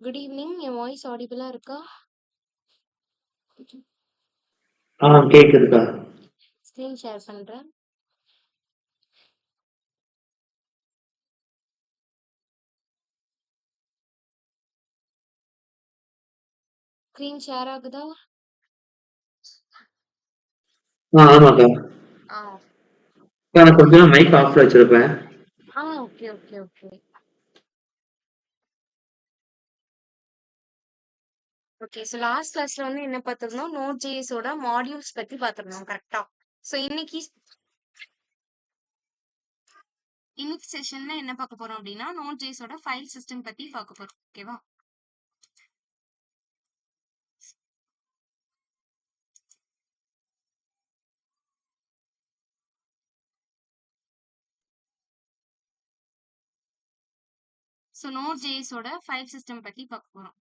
Good evening. என் voice ஆடிபிளா இருக்கா? கேக்குதுக்கா. ஸ்க்ரீன் ஷேர் பண்றேன். ஸ்க்ரீன் ஷேர் ஆகுதா? ஆமாக்கா. ஆ. நான் கொஞ்ச நேரம் மைக் ஆஃப்ல வச்சிருப்பேன். Okay, okay, okay. Okay. So last கிளாஸ்ல வந்து என்ன பார்த்திருந்தோம்? Node.js ஓட மாடியூல்ஸ் பத்தி பார்த்திருந்தோம். கரெக்ட்டா? ஸோ இன்னைக்கு செஷன்ல என்ன பார்க்க போறோம் அப்படின்னா, Node.js ஓட ஃபைல் சிஸ்டம் பத்தி பார்க்க போறோம். ஓகேவா? ஸோ Node.js ஓட ஃபைல் சிஸ்டம் பத்தி பார்க்க போறோம்.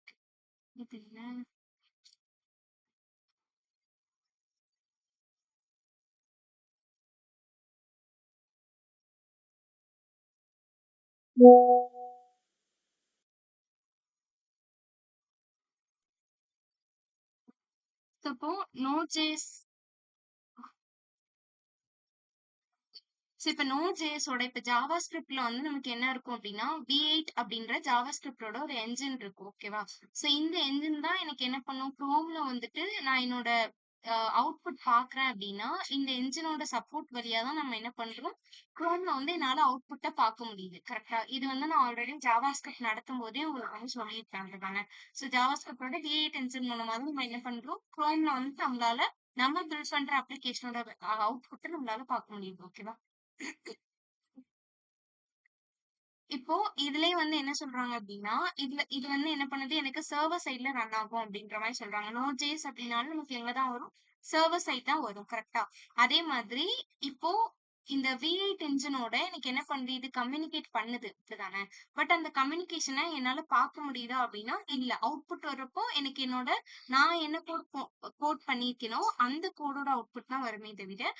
இது என்ன? ஸோ இப்போ Node.js இப்ப Node.js ஓட இப்ப ஜாவா ஸ்கிரிப்ட்ல வந்து நமக்கு என்ன இருக்கும் அப்படின்னா V8 அப்படின்ற ஜாவா ஸ்கிரிப்டோட ஒரு என்ஜின் இருக்கும். ஓகேவா? சோ இந்த என்ஜின் தான் எனக்கு என்ன பண்ணும், குரோம்ல வந்துட்டு நான் என்னோட அவுட்புட் பாக்குறேன் அப்படின்னா இந்த என்ஜினோட சப்போர்ட் வழியா தான் நம்ம என்ன பண்றோம், குரோம்ல வந்து என்னால அவுட்புட்டை பார்க்க முடியுது. கரெக்டா? இது வந்து நான் ஆல்ரெடி ஜாவா ஸ்கிரிப்ட் நடத்தும் போதே உங்களுக்கு வந்து சொல்லியிருக்காங்க தானே. ஸோ ஜாவா ஸ்கிரிப்டோட V8 என்ஜின் மூலமா தான் நம்ம என்ன பண்றோம், குரோம்ல வந்து நம்ம பில்ட் பண்ற அப்ளிகேஷனோட அவுட்புட்டை நம்மளால பார்க்க முடியுது. ஓகேவா? இப்போ இதுலயே வந்து என்ன சொல்றாங்க அப்படின்னா, இது வந்து என்ன பண்ணுது, எனக்கு சர்வர் சைட்ல ரன் ஆகும் அப்படின்ற மாதிரி சொல்றாங்க. Node.js அப்படின்னாலும் நமக்கு எங்க தான் வரும், சர்வர் சைட் தான் வரும். கரெக்டா? அதே மாதிரி இப்போ இந்த V8 என்ஜினோட எனக்கு என்ன பண்ணுது, இது கம்யூனிகேட் பண்ணுது இப்படிதானே. பட் அந்த கம்யூனிகேஷனை என்னால பார்க்க முடியுதா அப்படின்னா இல்ல. அவுட்புட் வர்றப்போ எனக்கு நான் என்ன கோட் பண்ணியிருக்கேனோ அந்த கோடோட அவுட்புட் தான் வருமே தவிர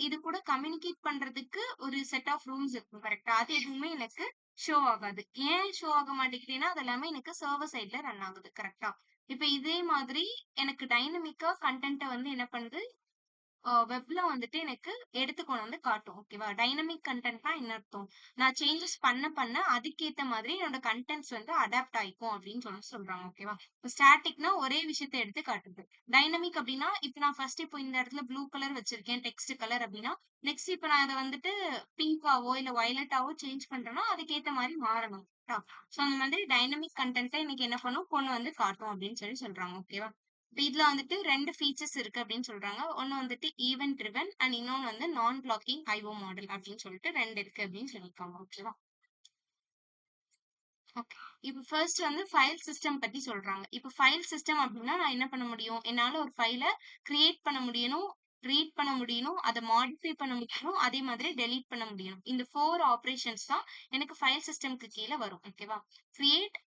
இது கூட கம்யூனிகேட் பண்றதுக்கு ஒரு செட் ஆஃப் ரூல்ஸ் இருக்கும். கரெக்டா? அது எதுவுமே எனக்கு ஷோ ஆகாது. ஏன் ஷோ ஆக மாட்டேங்குதுன்னா அது எல்லாமே எனக்கு சர்வர் சைட்ல ரன் ஆகுது. கரெக்டா? இப்ப இதே மாதிரி எனக்கு டைனமிக்கா கண்டென்ட்ட வந்து என்ன பண்ணுது, வெப்ல வந்துட்டு எனக்கு எடுத்து கொண்டு வந்து காட்டும். ஓகேவா? டைனமிக் கன்டென்ட்னா என்ன அர்த்தம்? நான் சேஞ்சஸ் பண்ண அதுக்கேத்த மாதிரி என்னோட கன்டென்ட்ஸ் வந்து அடாப்ட் ஆயிக்கும் அப்படின்னு சொல்றாங்க. ஓகேவா? இப்போ ஸ்டாட்டிக்னா ஒரே விஷயத்த எடுத்து காட்டுது. டைனமிக் அப்படின்னா இப்ப நான் ஃபர்ஸ்ட் இப்போ இந்த இடத்துல ப்ளூ கலர் வச்சிருக்கேன் டெக்ஸ்ட் கலர் அப்படின்னா நெக்ஸ்ட் இப்ப நான் அதை வந்துட்டு பிங்காவோ இல்ல வயலட்டாவோ சேஞ்ச் பண்றேன்னா அதுக்கேத்த மாதிரி மாறணும். சோ அந்த மாதிரி டைனமிக் கன்டென்ட்டை இன்னைக்கு என்ன பண்ணும், கொண்டு வந்து காட்டும் அப்படின்னு சொல்றாங்க. ஓகேவா? இப்ப இதுல வந்துட்டு 2 ஃபீச்சர்ஸ் இருக்கு அப்படின்னு சொல்றாங்க. ஒண்ணு வந்துட்டு ஈவென்ட் ட்ரிவன் அண்ட் இன்னொன்னு வந்து நான் பிளாக்கிங் ஐஓ மாடல் அப்படின்னு சொல்லிட்டு 2 இருக்கு அப்படின்னு சொல்லியிருக்காங்க. ஓகேவா? ஓகே. இப்ப ஃபர்ஸ்ட் வந்து ஃபைல் சிஸ்டம் பத்தி சொல்றாங்க. இப்ப ஃபைல் சிஸ்டம் அப்படின்னா நான் என்ன பண்ண முடியும்? என்னால ஒரு ஃபைல கிரியேட் பண்ண முடியணும், ரீட் பண்ண முடியணும், அதை மாடிஃபை பண்ண முடியணும், அதே மாதிரி டெலீட் பண்ண முடியணும். இந்த 4 ஆப்பரேஷன்ஸ் தான் எனக்கு ஃபைல் சிஸ்டம்க்கு கீழே வரும். ஓகேவா? கிரியேட்,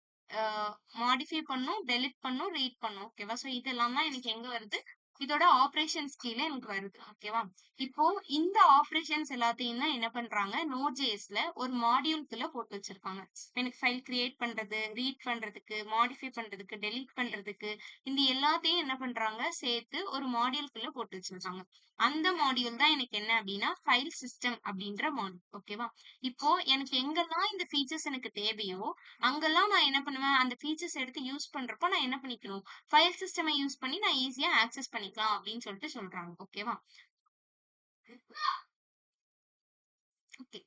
மாடிஃபை பண்ணும், டெலிட் பண்ணும், ரீட் பண்ணும். ஓகேவா? ஸோ இதெல்லாம் தான் எனக்கு எங்க வருது, இதோட ஆப்பரேஷன்ஸ் கீழே எனக்கு வருது. ஓகேவா? இப்போ இந்த ஆப்பரேஷன்ஸ் எல்லாத்தையும் தான் என்ன பண்றாங்க, Node.jsல ஒரு மாடியூல்குள்ள போட்டு வச்சிருக்காங்க. எனக்கு ஃபைல் கிரியேட் பண்றது, ரீட் பண்றதுக்கு, மாடிஃபை பண்றதுக்கு, டெலீட் பண்றதுக்கு இந்த எல்லாத்தையும் என்ன பண்றாங்க, சேர்த்து ஒரு மாடியூல்குள்ள போட்டு வச்சிருக்காங்க. அந்த மாடியூல் தான் எனக்கு என்ன அப்படின்னா ஃபைல் சிஸ்டம் அப்படின்ற மாடியூல். ஓகேவா? இப்போ எனக்கு எங்கெல்லாம் இந்த ஃபீச்சர்ஸ் எனக்கு தேவையோ அங்கெல்லாம் நான் என்ன பண்ணுவேன், அந்த ஃபீச்சர்ஸ் எடுத்து யூஸ் பண்றப்போ நான் என்ன பண்ணிக்கணும், ஃபைல் சிஸ்டமை யூஸ் பண்ணி நான் ஈஸியா ஆக்சஸ் பண்ணிக்கலாம் அப்படின்னு சொல்றாங்க. ஓகேவா? ஓகே.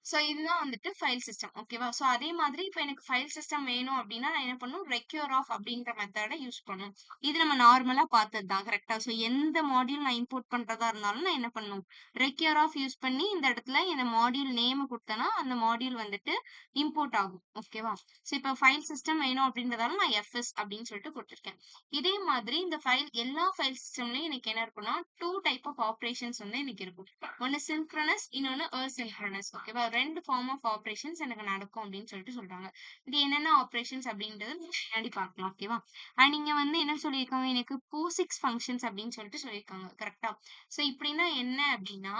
சோ இதுதான் வந்துட்டு ஃபைல் சிஸ்டம். ஓகேவா? சோ அதே மாதிரி இப்ப எனக்கு ஃபைல் சிஸ்டம் வேணும் அப்டின்னா, நான் என்ன பண்ணணும், ரெக்யூர் ஆஃப் அப்படின்ற மெத்தட யூஸ் பண்ணணும். இது நம்ம நார்மலா பார்த்தது தான். கரெக்ட்டா? சோ எந்த மாடியூல் நான் இம்போர்ட் பண்றதா இருந்தாலும் நான் என்ன பண்ணணும், ரெக்யூர் ஆஃப் யூஸ் பண்ணி இந்த இடத்துல இந்த மாடியூல் நேம் குடுத்தேன்னா, அந்த மாடியூல் வந்துட்டு இம்போர்ட் ஆகும். ஓகேவா? சோ இப்ப ஃபைல் சிஸ்டம் வேணும் அப்படின்றதால நான் எஃப்எஸ் அப்படின்னு சொல்லிட்டு குடுத்துருக்கேன். இதே மாதிரி இந்த எல்லா ஃபைல் சிஸ்டம்லயும் எனக்கு என்ன இருக்கும்னா, 2 டைப் ஆஃப் ஆப்பரேஷன்ஸ் வந்து எனக்கு இருக்கும். ஒன்னு சின்க்ரோனஸ், இன்னொன்னு அசின்க்ரோனஸ். ஓகேவா? 2 ஃபார்ம் ஆஃப் ஆப்பரேஷன்ஸ் எனக்கு நடக்கும் அப்படின்னு சொல்றாங்க. இது என்னென்ன ஆப்பரேஷன்ஸ் அப்படின்றது பின்னாடி பார்க்கலாம். ஓகேவா? அண்ட் நீங்க வந்து என்ன சொல்லியிருக்காங்க, எனக்கு POSIX ஃபங்க்ஷன்ஸ் அப்படின்னு சொல்லியிருக்காங்க. கரெக்டா? சோ இப்படின்னா என்ன அப்படின்னா,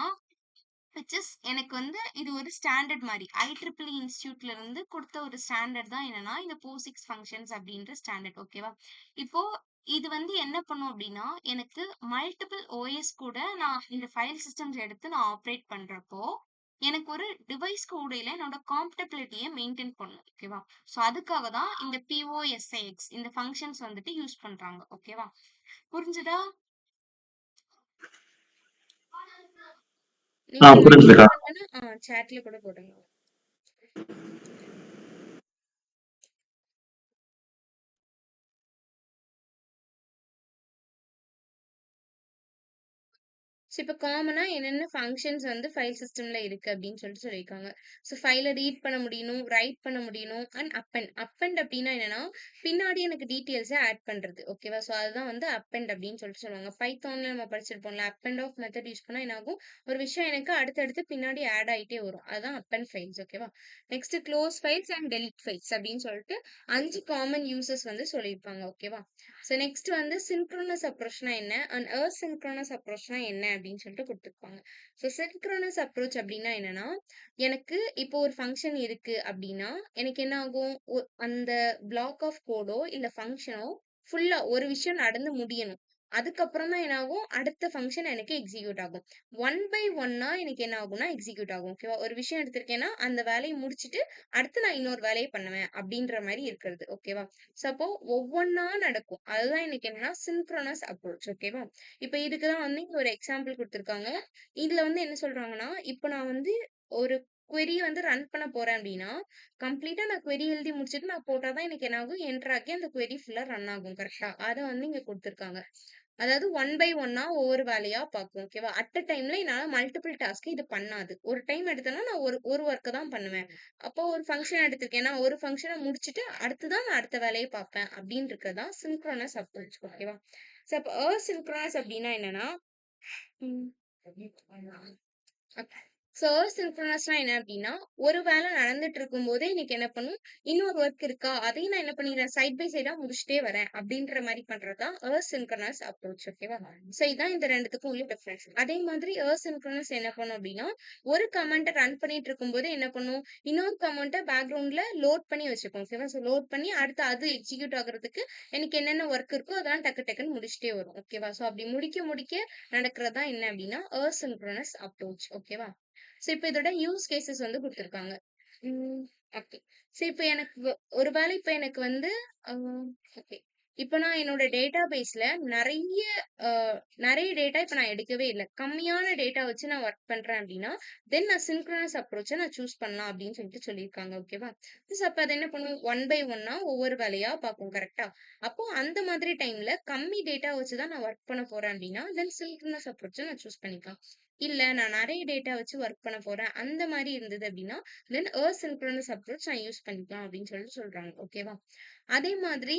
விச் இஸ் எனக்கு வந்து இது ஒரு ஸ்டாண்டர்ட் மாதிரி IEEE இன்ஸ்டியூட்ல இருந்து கொடுத்த ஒரு ஸ்டாண்டர்ட் தான் என்னன்னா இந்த POSIX ஃபங்க்ஷன்ஸ் அப்படின்ற ஸ்டாண்டர்ட். ஓகேவா? இப்போ இது வந்து என்ன பண்ணும் அப்படின்னா எனக்கு மல்டிபிள் OS கூட நான் இந்த ஃபைல் சிஸ்டம்ஸ் எடுத்து நான் ஆப்ரேட் பண்றப்போ எனக்கு ஒரு டிவைஸ் கூடையில என்னோட காம்பட்டபிலிட்டியை மெயின்டைன் பண்ணும். ஓகேவா? ஸோ அதுக்காக தான் இந்த POSIX இந்த ஃபங்க்ஷன்ஸ் வந்துட்டு யூஸ் பண்றாங்க. ஓகேவா? புரிஞ்சுதா? நீங்க எனக்கு புரிஞ்சுதுக்கா. டவுட் இருந்ததுன்னா சாட்ல கூட போடுங்க. ஸோ இப்போ காமனா என்னென்ன ஃபங்ஷன்ஸ் வந்து ஃபைல் சிஸ்டம்ல இருக்கு அப்படின்னு சொல்லியிருக்காங்க. ஸோ ஃபைலை ரீட் பண்ண முடியணும், ரைட் பண்ண முடியணும் அண்ட் அப்பெண்ட். அப்பெண்ட் அப்படின்னா என்னன்னா பின்னாடி எனக்கு டீட்டெயில்ஸை ஆட் பண்றது. ஓகேவா? ஸோ அதுதான் வந்து அப்பெண்ட் அப்படின்னு சொல்லுவாங்க. பைத்தான்ல நம்ம படிச்சிருப்போம்ல, அப்பெண்ட் ஆஃப் மெத்தட் யூஸ் பண்ணா என்ன ஆகும், ஒரு விஷயம் எனக்கு அடுத்தடுத்து பின்னாடி ஆட் ஆயிட்டே வரும். அதுதான் அப்பெண்ட் ஃபைல்ஸ். ஓகேவா? Next close files and delete files அப்படின்னு சொல்லிட்டு 5 காமன் யூசஸ் வந்து சொல்லியிருப்பாங்க. ஓகேவா? ஸோ நெக்ஸ்ட் வந்து சின்க்ரோனஸ் அப்ரோச்னா என்ன அண்ட் அசின்க்ரோனஸ் அப்ரோச்னா என்ன அப்படின்னு சொல்லிட்டு கொடுத்துருப்பாங்க. ஸோ சின்க்ரோனஸ் அப்ரோச் அப்படின்னா என்னன்னா எனக்கு இப்போ ஒரு ஃபங்க்ஷன் இருக்கு அப்படின்னா எனக்கு என்ன ஆகும், அந்த பிளாக் ஆஃப் கோடோ இல்ல ஃபங்க்ஷனோ ஃபுல்லா ஒரு விஷயம் நடந்து முடியணும். அதுக்கப்புறம் தான் என்ன ஆகும், அடுத்த ஃபங்க்ஷன் எனக்கு எக்ஸிக்யூட் ஆகும். ஒன் பை ஒன்னா எனக்கு என்ன ஆகும்னா எக்ஸிக்யூட் ஆகும். ஓகேவா? ஒரு விஷயம் எடுத்திருக்கேன்னா அந்த வேலையை முடிச்சுட்டு அடுத்து நான் இன்னொரு வேலையை பண்ணுவேன் அப்படின்ற மாதிரி இருக்கிறது. ஓகேவா? ஸோ அப்போ ஒவ்வொன்னா நடக்கும். அதுதான் எனக்கு என்னன்னா சின்க்ரோனஸ் அப்ரோச். ஓகேவா? இப்ப இதுக்கு தான் வந்து இங்க ஒரு எக்ஸாம்பிள் குடுத்துருக்காங்க. இதுல வந்து என்ன சொல்றாங்கன்னா, இப்ப நான் வந்து ஒரு query வந்து ரன் பண்ண போறேன் அப்படின்னா, கம்ப்ளீட்டா நான் query எழுதி முடிச்சுட்டு நான் போட்டா தான் எனக்கு என்ன ஆகும், என்டர் ஆகி அந்த query ஃபுல்லா ரன் ஆகும். கரெக்ட்டா? அத வந்து இங்க குடுத்துருக்காங்க. அதாவது ஒன் பை ஒன்னா ஒவ்வொரு வேலையா பார்க்கும். ஓகேவா? அட் அ டைம்ல என்னால மல்டிபிள் டாஸ்க் இது பண்ணாது. ஒரு டைம் எடுத்தேன்னா நான் ஒரு ஒரு ஒர்க் தான் பண்ணுவேன். அப்போ ஒரு ஃபங்ஷன் எடுத்திருக்கேன்னா, ஒரு ஃபங்ஷன முடிச்சுட்டு அடுத்து தான் நான் அடுத்த வேலைய பார்ப்பேன் அப்படின்னு இருக்கிறது தான் சின்க்ரோனஸ் அப்ரோச். ஓகேவா? ஸோ அப்ப அசின்க்ரோனஸ் அப்படின்னா என்னன்னா, ம். சோ சின்க்ரோனஸ்னா என்ன அப்படின்னா ஒரு வேலை நடந்துட்டு இருக்கும் போதே இன்னைக்கு என்ன பண்ணும், இன்னொரு ஒர்க் இருக்கா அதையும் நான் என்ன பண்ணிடுறேன், சைட் பை சைடா முடிச்சுட்டே வரேன் அப்படின்ற மாதிரி பண்றதுதான் அசின்க்ரோனஸ் அப்ரோச். ஓகேவா? சோ இதான் இந்த ரெண்டுத்துக்கும் உள்ள டிஃபரன்ஸ். அதே மாதிரி அசின்க்ரோனஸ் என்ன பண்ணும் அப்படின்னா ஒரு கமெண்ட்டை ரன் பண்ணிட்டு இருக்கும் போது என்ன பண்ணும், இன்னொரு கமெண்ட்டை பேக்ரவுண்ட்ல லோட் பண்ணி வச்சுக்கும். ஓகேவா? ஸோ லோட் பண்ணி அடுத்து அது எக்ஸிக்யூட் ஆகுறதுக்கு எனக்கு என்னென்ன ஒர்க் இருக்கோ அதெல்லாம் டக்கு டக்குன்னு முடிச்சுட்டே வரும். ஓகேவா? ஸோ அப்படி முடிக்க முடிக்க நடக்கிறதா என்ன அப்படின்னா அசின்க்ரோனஸ் அப்ரோச். ஓகேவா? சோ இப்ப இதோட யூஸ் கேசஸ் வந்து குடுத்திருக்காங்க. ஓகே. சோ இப்ப எனக்கு ஒருவேளை இப்ப எனக்கு வந்து ஓகே. இப்ப நான் என்னோட டேட்டாபேஸ்ல நெறைய அ நெறைய டேட்டா இப்ப நான் எடுக்கவே இல்ல. கம்மியான டேட்டா வச்சு நான் வொர்க் பண்றேன் அப்படின்னா, தென் நான் சின்க்ரோனஸ் அப்ரோச்ச நான் சூஸ் பண்ணலாம் அப்படின்னு சொல்லியிருக்காங்க. ஓகேவா? அப்ப அது என்ன பண்ணும், ஒன் பை ஒன்னா ஒவ்வொரு வேலையா பார்க்கும். கரெக்ட்டா? அப்போ அந்த மாதிரி டைம்ல கம்மி டேட்டா வச்சு தான் நான் வொர்க் பண்ண போறேன் அப்படின்னா, தென் சின்க்ரோனஸ் அப்ரோச்ச நான் சூஸ் பண்ணிக்கலாம். இல்ல நான் நெறைய டேட்டா வச்சு வொர்க் பண்ண போறேன். அந்த மாரி இருந்தது அப்டின்னா, தென் அசின்க்ரோனஸ் அப்ரோச் நான் யூஸ் பண்ணிக்கலாம் அப்டின்னு சொல்றாங்க. ஓகேவா? அதே மாதிரி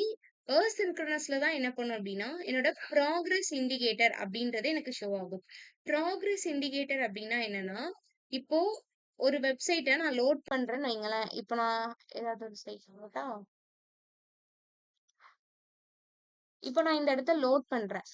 அசின்க்ரோனஸ்ல தான் என்ன பண்ணும் அப்டின்னா, என்னோட ப்ராக்ரஸ் இண்டிகேட்டர் அப்டின்றது எனக்கு ஷோ ஆகும். ப்ராக்ரஸ் இண்டிகேட்டர் அப்டின்னா என்னன்னா, இப்போ ஒரு வெப்சைட்ட நான் லோட் பண்றேன்னு வைங்களேன். இப்ப நான் ஏதாவது ஒரு சைட் சொல்லட்டா? இப்போ நான் இந்த இடத்த லோட் பண்றேன்.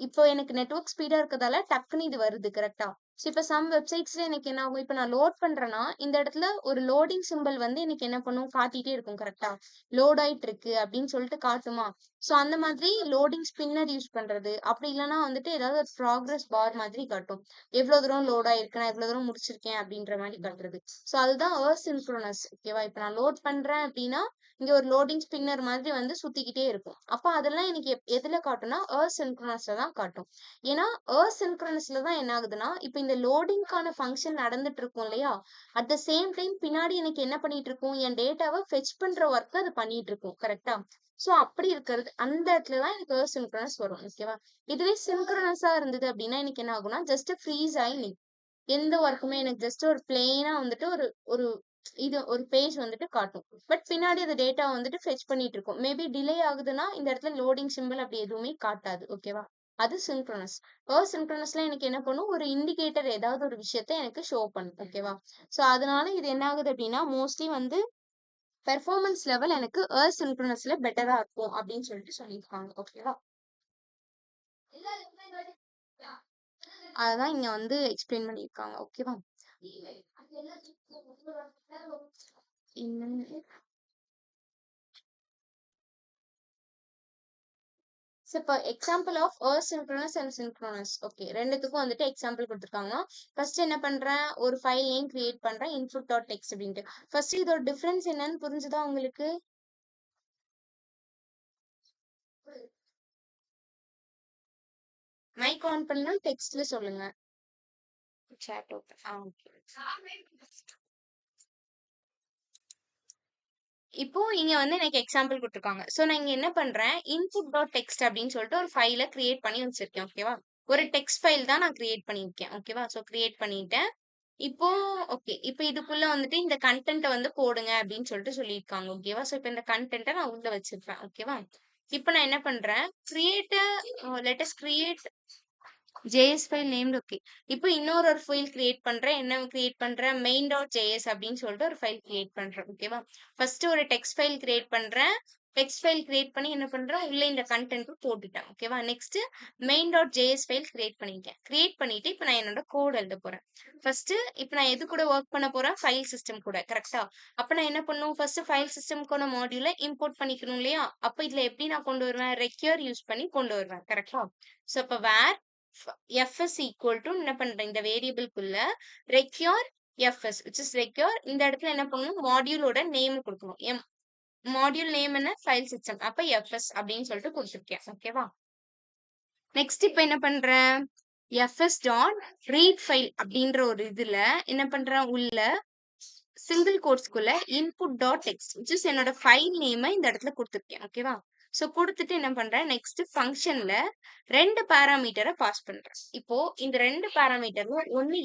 இப்போ எனக்கு நெட்வொர்க் ஸ்பீடா இருக்கதால டக்குன்னு இது வருது. கரெக்ட்டா? ஸோ இப்ப சம் வெப்சைட்ஸ்ல எனக்கு என்ன ஆகும், இப்ப நான் லோட் பண்றேன்னா, இந்த இடத்துல ஒரு லோடிங் சிம்பல் வந்து எனக்கு என்ன பண்ணும், காட்டிட்டே இருக்கும். கரெக்ட்டா? லோட் ஆயிட்டு இருக்கு அப்படின்னு சொல்லிட்டு காட்டுமா? ஸோ அந்த மாதிரி லோடிங் ஸ்பின்னர் யூஸ் பண்றது. அப்படி இல்லன்னா வந்துட்டு ஏதாவது ஒரு ப்ராக்ரஸ் பார் மாதிரி காட்டும். எவ்வளவு தூரம் லோட் ஆயிருக்கு, நான் எவ்வளவு தூரம் முடிச்சிருக்கேன் அப்படின்ற மாதிரி காட்டுறது. ஸோ அதுதான் அசின்க்ரோனஸ். ஓகேவா? இப்ப நான் லோட் பண்றேன் அப்படின்னா, இங்க ஒரு லோடிங் ஸ்பின்னர் மாதிரி வந்து சுத்திக்கிட்டே இருக்கும். அப்ப அதெல்லாம் எனக்கு எதுல காட்டும்னா அசின்க்ரோனஸ்ல தான் காட்டும். ஏன்னா அசின்க்ரோனஸ்ல தான் என்ன ஆகுதுன்னா, இப்ப இந்த லோடிங்கான ஃபங்ஷன் நடந்துட்டு இருக்கும் இல்லையா? அட் த சேம் டைம் பின்னாடி எனக்கு என்ன பண்ணிட்டு இருக்கும், என் டேட்டாவை ஃபெச் பண்ற ஒர்க் அது பண்ணிட்டு இருக்கும். கரெக்ட்டா? சோ அப்படி இருக்கிறது அந்த இடத்துல தான் எனக்கு அசின்க்ரோனஸ் வரும். ஓகேவா? இதுவே சின்க்ரோனஸா இருந்தது அப்படின்னா எனக்கு என்ன ஆகும்னா ஜஸ்ட் ஃப்ரீஸ் ஆகி நிக்கும். எந்த ஒர்க்குமே எனக்கு ஜஸ்ட் ஒரு பிளெயினா வந்துட்டு ஒரு ஒரு இது ஒரு பேஜ் வந்துட்டு காட்டும். பட் பின்னாடி அந்த டேட்டா வந்துட்டு ஃபெச் பண்ணிட்டு இருக்கும். மேபி டிலே ஆகுதுன்னா இந்த இடத்துல லோடிங் சிம்பிள் அப்படி எதுவுமே காட்டாது. ஓகேவா? அது சின்க்ரோனஸ். அசின்க்ரோனஸ்ல எனக்கு என்ன பண்ணும், ஒரு இண்டிகேட்டர் ஏதாவது ஒரு விஷயத்த எனக்கு ஷோ பண்ணும். ஓகேவா? சோ அதனால இது என்ன ஆகுது அப்படின்னா மோஸ்ட்லி வந்து பெர்ஃபார்மன்ஸ் லெவல் எனக்கு அசின்க்ரோனஸ்ல பெட்டரா இருக்கும் அப்படின்னு சொல்லியிருக்காங்க. ஓகேவா? அததான் இங்க வந்து எக்ஸ்பிளைன் பண்ணியிருக்காங்க. ஓகேவா? இப்போ example of asynchronous and synchronous. Okay, ரெண்டுத்துக்கும் வந்துட்டு எக்ஸாம்பிள் கொடுத்துருக்காங்க. ஃபர்ஸ்ட் என்ன பண்றேன், ஒரு ஃபைல் நேம் கிரியேட் பண்றேன், input டாட் டெக்ஸ்ட் அப்படின்ட்டு. ஃபர்ஸ்ட் இதோட டிஃபரன்ஸ் என்னன்னு புரிஞ்சுதா உங்களுக்கு? மைக் ஆன் பண்ணா டெக்ஸ்ட்ல சொல்லுங்க. chat open. ஓகே. இப்போ இங்க வந்து எனக்கு எக்ஸாம்பிள் குடுத்துருக்காங்க. சோ நான் இங்க என்ன பண்றேன், input டாட் டெக்ஸ்ட் அப்படின்னு சொல்லிட்டு ஒரு ஃபைல கிரியேட் பண்ணி வச்சிருக்கேன். ஓகேவா? ஒரு டெக்ஸ்ட் ஃபைல் தான் நான் கிரியேட் பண்ணியிருக்கேன். ஓகேவா? சோ கிரியேட் பண்ணிட்டேன். இப்போ ஓகே. இப்போ இதுக்குள்ள வந்துட்டு இந்த கன்டென்ட்ட வந்து போடுங்க அப்படின்னு சொல்லிட்டு சொல்லியிருக்காங்க. ஓகேவா? சோ இப்போ இந்த கன்டென்ட்ட நான் உள்ள வச்சிருப்பேன். ஓகேவா? இப்போ நான் என்ன பண்றேன், create let us create JS file named. Okay. இப்போ இன்னொரு ஒரு ஃபைல் கிரியேட் பண்றேன். என்ன கிரியேட் பண்றேன், மெயின் டாட் ஜேஎஸ் அப்படின்னு சொல்லிட்டு ஒரு ஃபைல் கிரியேட் பண்றேன். ஓகேவா? ஃபர்ஸ்ட் ஒரு டெக்ஸ்ட் ஃபைல் கிரியேட் பண்றேன். டெக்ஸ்ட் ஃபைல் கிரியேட் பண்ணி என்ன பண்றேன், உள்ள இந்த கண்டென்ட் போட்டுட்டேன். ஓகேவா? Next main dot JS file create பண்ணிட்டேன். கிரியேட் பண்ணிட்டு இப்போ நான் என்னோட கோட் எழுத போறேன். ஃபர்ஸ்ட் இப்போ நான் எது கூட ஒர்க் பண்ண போறேன், ஃபைல் சிஸ்டம் கூட. கரெக்டா? அப்ப நான் என்ன பண்ணும், ஃபர்ஸ்ட் ஃபைல் சிஸ்டம்க்கான மாடியூல இம்போர்ட் பண்ணிக்கணும் இல்லையா? அப்ப இதுல எப்படி நான் கொண்டு வருவேன், ரெக்யூர் யூஸ் பண்ணி கொண்டு வருவேன். கரெக்டா? சோ அப்ப வேர் fs equal to என்ன பண்றேன், இந்த வேரியபிள்குள்ள require fs which is require. இந்த இடத்துல என்ன பண்ணணும், மாடியூலோட நேம் கொடுக்கணும். மாடியூல் நேம் என்ன, ஃபைல் சிஸ்டம். அப்ப fs அப்படின்னு சொல்லிட்டு கொடுத்துருக்கேன். ஓகேவா? நெக்ஸ்ட் இப்ப என்ன பண்றேன், fs டாட் ரீட் ஃபைல் அப்படின்ற ஒரு இதுல என்ன பண்றேன், உள்ள சிங்கிள் கோட்ஸ்குள்ள input dot text which is என்னோட ஃபைல் நேமை இந்த இடத்துல கொடுத்துருக்கேன். ஓகேவா? சோ கொடுத்துட்டு என்ன பண்றேன், நெக்ஸ்ட் ஃபங்க்ஷன்ல ரெண்டு பாராமீட்டரை பாஸ் பண்றேன். இப்போ இந்த ரெண்டு பாராமீட்டர்ல ஒன்னு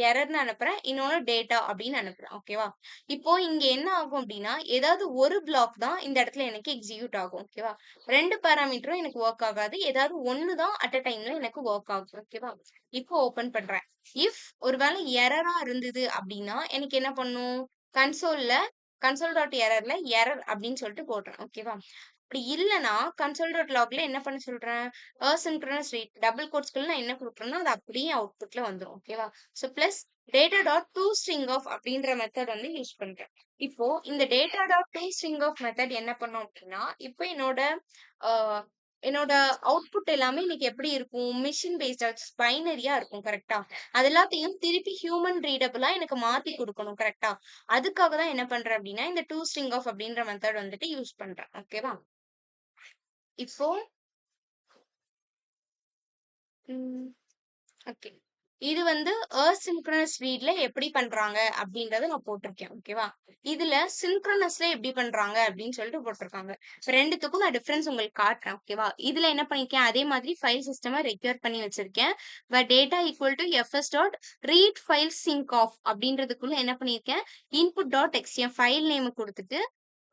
எரர்னு அனுப்புறேன், இன்னொன்னு டேட்டா அப்படின்னு அனுப்புறேன். ஓகேவா? இப்போ இங்க என்ன ஆகும் அப்படின்னா, ஏதாவது ஒரு பிளாக் தான் இந்த இடத்துல எனக்கு எக்ஸிக்யூட் ஆகும். ஓகேவா? ரெண்டு பாராமீட்டரும் எனக்கு ஒர்க் ஆகாது, ஏதாவது ஒன்னு தான் அட் அ டைம்ல எனக்கு ஒர்க் ஆகும். ஓகேவா? இப்போ ஓபன் பண்றேன். இஃப் ஒருவேளை எரரா இருந்தது அப்படின்னா எனக்கு என்ன பண்ணும், கன்சோல் டாட் எரர்ல எரர் அப்படின்னு சொல்லிட்டு போடுறேன். ஓகேவா? அப்படி இல்லைன்னா கன்சோல் டாட் லாக்ல என்ன பண்ண சொல்றேன், asynchronous read டபுள் கோட்ஸ்குள்ள நான் என்ன கொடுக்குறேன்னா அது அப்படியே அவுட்புட்ல வந்துடும். ஓகேவா? So plus data dot to string of அப்படின்ற மெத்தட் வந்து யூஸ் பண்றேன். இப்போ இந்த data dot to string of method என்ன பண்ணும் அப்படின்னா, இப்போ என்னோட அவுட்புட் எல்லாமே இன்னைக்கு எப்படி இருக்கும், மிஷின் பேஸ்டா பைனரியா இருக்கும். கரெக்டா? அது எல்லாத்தையும் திருப்பி ஹியூமன் ரீடபிளா எனக்கு மாத்தி கொடுக்கணும். கரெக்டா? அதுக்காக தான் என்ன பண்றேன் அப்படின்னா, இந்த டூ ஸ்ட்ரிங் ஆஃப் அப்படின்ற மெத்தட் வந்துட்டு யூஸ் பண்றேன். ஓகேவா? இப்போ ஓகே, இது வந்து asynchronous readல எப்படி பண்றாங்க அப்படின்றத நான் போட்டிருக்கேன். ஓகேவா? இதுல synchronousல எப்படி பண்றாங்க அப்படின்னு சொல்லிட்டு போட்டிருக்காங்க. ரெண்டுத்துக்கும் நான் டிஃபரன்ஸ் உங்களுக்கு காட்டுறேன். ஓகேவா? இதுல என்ன பண்ணிருக்கேன், அதே மாதிரி ஃபைல் சிஸ்டமா ரெக்யூர் பண்ணி வச்சிருக்கேன். Data equal to fs dot read file sync of அப்படின்றதுக்குள்ள என்ன பண்ணிருக்கேன், இன்புட் டாட் டெக்ஸ்ட் என் ஃபைல் நேம் கொடுத்துட்டு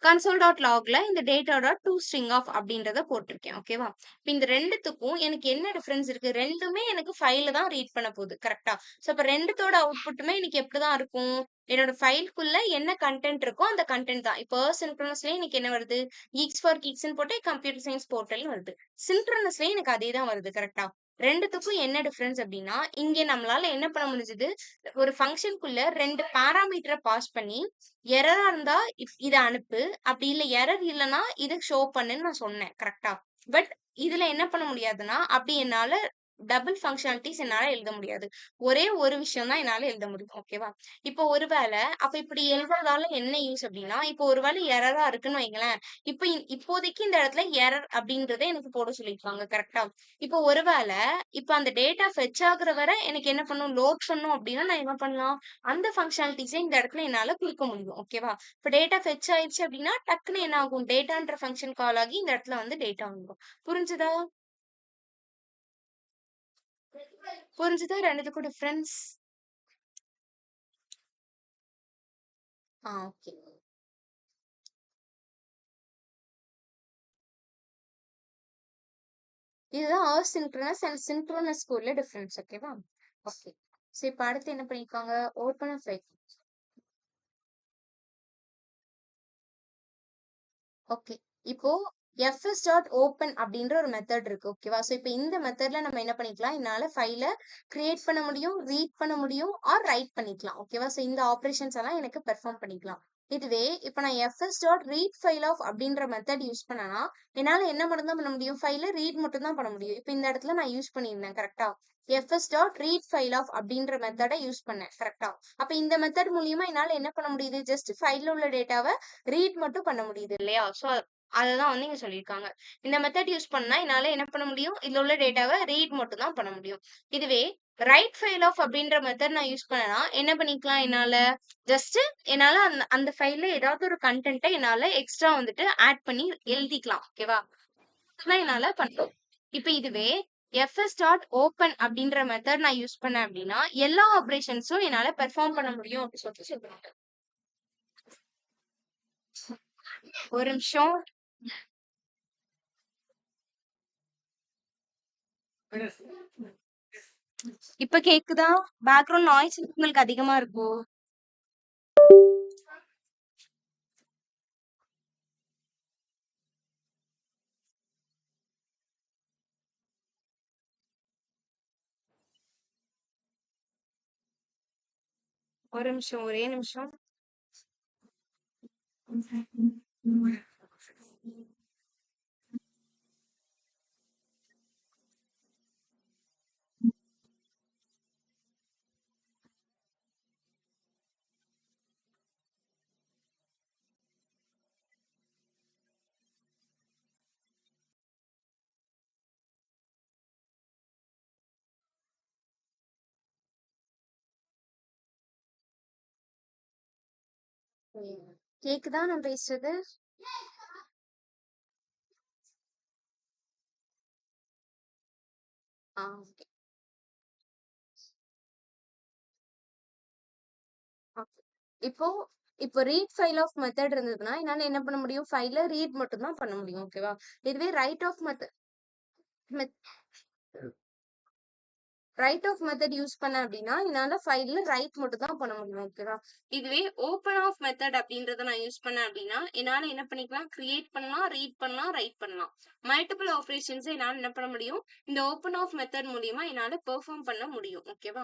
கன்சோல் டாட் லாக்ல இந்த data dot to string of அப்படின்றத போட்டிருக்கேன். ஓகேவா? இப்போ இந்த ரெண்டுத்துக்கும் எனக்கு என்ன டிஃபரன்ஸ் இருக்கு, ரெண்டுமே எனக்கு ஃபைல தான் ரீட் பண்ண போகுது. கரெக்டா? ஸோ இப்போ ரெண்டுத்தோட அவுட்புட்டுமே எனக்கு எப்படிதான் இருக்கும், என்னோட ஃபைலுக்குள்ள என்ன கண்டென்ட் இருக்கோ அந்த கண்டென்ட் தான். இப்போ சின்க்ரோனஸ்லயே எனக்கு என்ன வருது, ஈக்ஸ் ஃபார் கிட்ஸ்ன்னு போட்டு கம்ப்யூட்டர் சயின்ஸ் போர்ட்டல் வருது. சின்க்ரோனஸ்லயே எனக்கு அதே தான் வருது. கரெக்டா? ரெண்டுத்துக்கும் என்ன டிஃபரன்ஸ் அப்படின்னா, இங்க நம்மளால என்ன பண்ண முடிஞ்சது, ஒரு ஃபங்க்ஷனுக்குள்ள ரெண்டு பாராமீட்டரை பாஸ் பண்ணி எரரா இருந்தா இத அனுப்பு, அப்படி இல்ல எரர் இல்லைன்னா இத ஷோ பண்ணுன்னு நான் சொன்னேன். கரெக்டா? பட் இதுல என்ன பண்ண முடியாதுன்னா, அப்படி என்னால டபுள் ஃபங்க்ஷனாலிட்டிஸ் என்னால எழுத முடியாது. ஒரே ஒரு விஷயம் தான் என்னால எழுத முடியும். ஓகேவா? இப்போ ஒருவேளை அப்ப இப்படி எழுதுறதால என்ன யூஸ் அப்படின்னா, இப்போ ஒருவேளை எரரா இருக்குன்னு வைங்களேன், இப்போ இப்போதைக்கு இந்த இடத்துல எரர் அப்படின்றத எனக்கு போட சொல்லியிருக்காங்க. கரெக்டா? இப்போ ஒருவேளை இப்ப அந்த டேட்டா ஃபெட்ச் ஆகுற வரை எனக்கு என்ன பண்ணும், லோட் பண்ணும் அப்படின்னா நான் என்ன பண்ணலாம், அந்த ஃபங்க்ஷனாலிட்டிஸை இந்த இடத்துல என்னால கொடுக்க முடியும். ஓகேவா? இப்போ டேட்டா ஃபெட்ச் ஆயிடுச்சு அப்படின்னா டக்குன்னு என்ன ஆகும், டேட்டான்ற ஃபங்க்ஷன் கால் ஆகி இந்த இடத்துல வந்து டேட்டா வந்துடும். புரிஞ்சுதா? புரிஞ்சுதா ரெண்டுத்துக்கும் டிஃபரன்ஸ்? ஓகே. இதுதான் asynchronous அண்ட் synchronous உள்ள டிஃபரன்ஸ். ஓகேவா? ஓகே. சோ இப்போ அடுத்து என்ன பண்ணிருக்காங்க, ஓப்பன் ஃபைல். ஓகே. இப்போ fs டாட் ஓப்பன் அப்படின்ற ஒரு மெத்தட் இருக்கு ஓகேவா. ஸோ இப்போ இந்த மெத்தட்ல நம்ம என்ன பண்ணிக்கலாம், என்னால ஃபைலை கிரியேட் பண்ண முடியும், ரீட் பண்ண முடியும், ஆர் ரைட் பண்ணிக்கலாம் ஓகேவா. ஸோ இந்த ஆப்ரேஷன்ஸ் எல்லாம் எனக்கு பெர்ஃபார்ம் பண்ணிக்கலாம். இதுவே இப்போ நான் fs dot read file of அப்படின்ற மெத்தட் யூஸ் பண்ணனா என்னால என்ன மட்டும் தான் பண்ண முடியும், ஃபைலை ரீட் மட்டும் தான் பண்ண முடியும். இப்போ இந்த இடத்துல நான் யூஸ் பண்ணியிருந்தேன் கரெக்டா, fs dot read file of அப்படின்ற மெத்தடை யூஸ் பண்ணேன் கரெக்டா. அப்ப இந்த மெத்தட் மூலியமா என்னால என்ன பண்ண முடியுது, ஜஸ்ட் ஃபைல்ல உள்ள டேட்டாவை ரீட் மட்டும் பண்ண முடியுது இல்லையா. ஸோ அததான் வந்து இங்க சொல்லியிருக்காங்க. இந்த மெத்தட் யூஸ் பண்ணா என்னால என்ன பண்ண முடியும், இதுல உள்ள டேட்டாவை ரீட் மட்டும் தான் பண்ண முடியும். இதுவே ரைட் ஃபைல் ஆஃப் அப்படின்ற மெத்தட் நான் யூஸ் பண்ணனா என்ன பண்ணிக்கலாம், என்னால ஜஸ்ட் என்னால அந்த அந்த ஃபைல்ல ஏதாவது ஒரு கண்டென்ட்டை என்னால எக்ஸ்ட்ரா வந்துட்டு ஆட் பண்ணி எழுதிக்கலாம் ஓகேவா. அதான் என்னால பண்றோம். இப்ப இதுவே fs டாட் ஓப்பன் அப்படின்ற மெத்தட் நான் யூஸ் பண்ணேன் அப்படின்னா எல்லா ஆபரேஷன்ஸும் என்னால பெர்ஃபார்ம் பண்ண முடியும் அப்படின்னு சொல்லிட்டு சொல்றாங்க. ஒரு நிமிஷம். இப்ப கேக்குதா, பேக்ரவுண்ட் நாய்ஸ் உங்களுக்கு அதிகமா இருக்கும். ஒரு நிமிஷம், ஒரே நிமிஷம். கேக்குதா நான் பேசுறது? ஓகே. இப்போ இப்போ ரீட் ஃபைல் ஆஃப் மெத்தட் இருந்ததுன்னா என்னால என்ன பண்ண முடியும், ஃபைல ரீட் மட்டும் தான் பண்ண முடியும் ஓகேவா. இதுவே write of method write of method use பண்ண அப்படின்னா என்னால ஃபைல்ல ரைட் மட்டும் தான் பண்ண முடியும் ஓகேவா. இதுவே ஓப்பன் ஆஃப் மெத்தட் அப்படின்றத நான் யூஸ் பண்ணேன் அப்படின்னா என்னால என்ன பண்ணிக்கலாம், கிரியேட் பண்ணலாம், ரீட் பண்ணலாம், ரைட் பண்ணலாம். மல்டிபிள் ஆப்ரேஷன்ஸ் என்னால என்ன பண்ண முடியும், இந்த ஓப்பன் ஆஃப் மெத்தட் மூலியமா என்னால பெர்ஃபார்ம் பண்ண முடியும் ஓகேவா.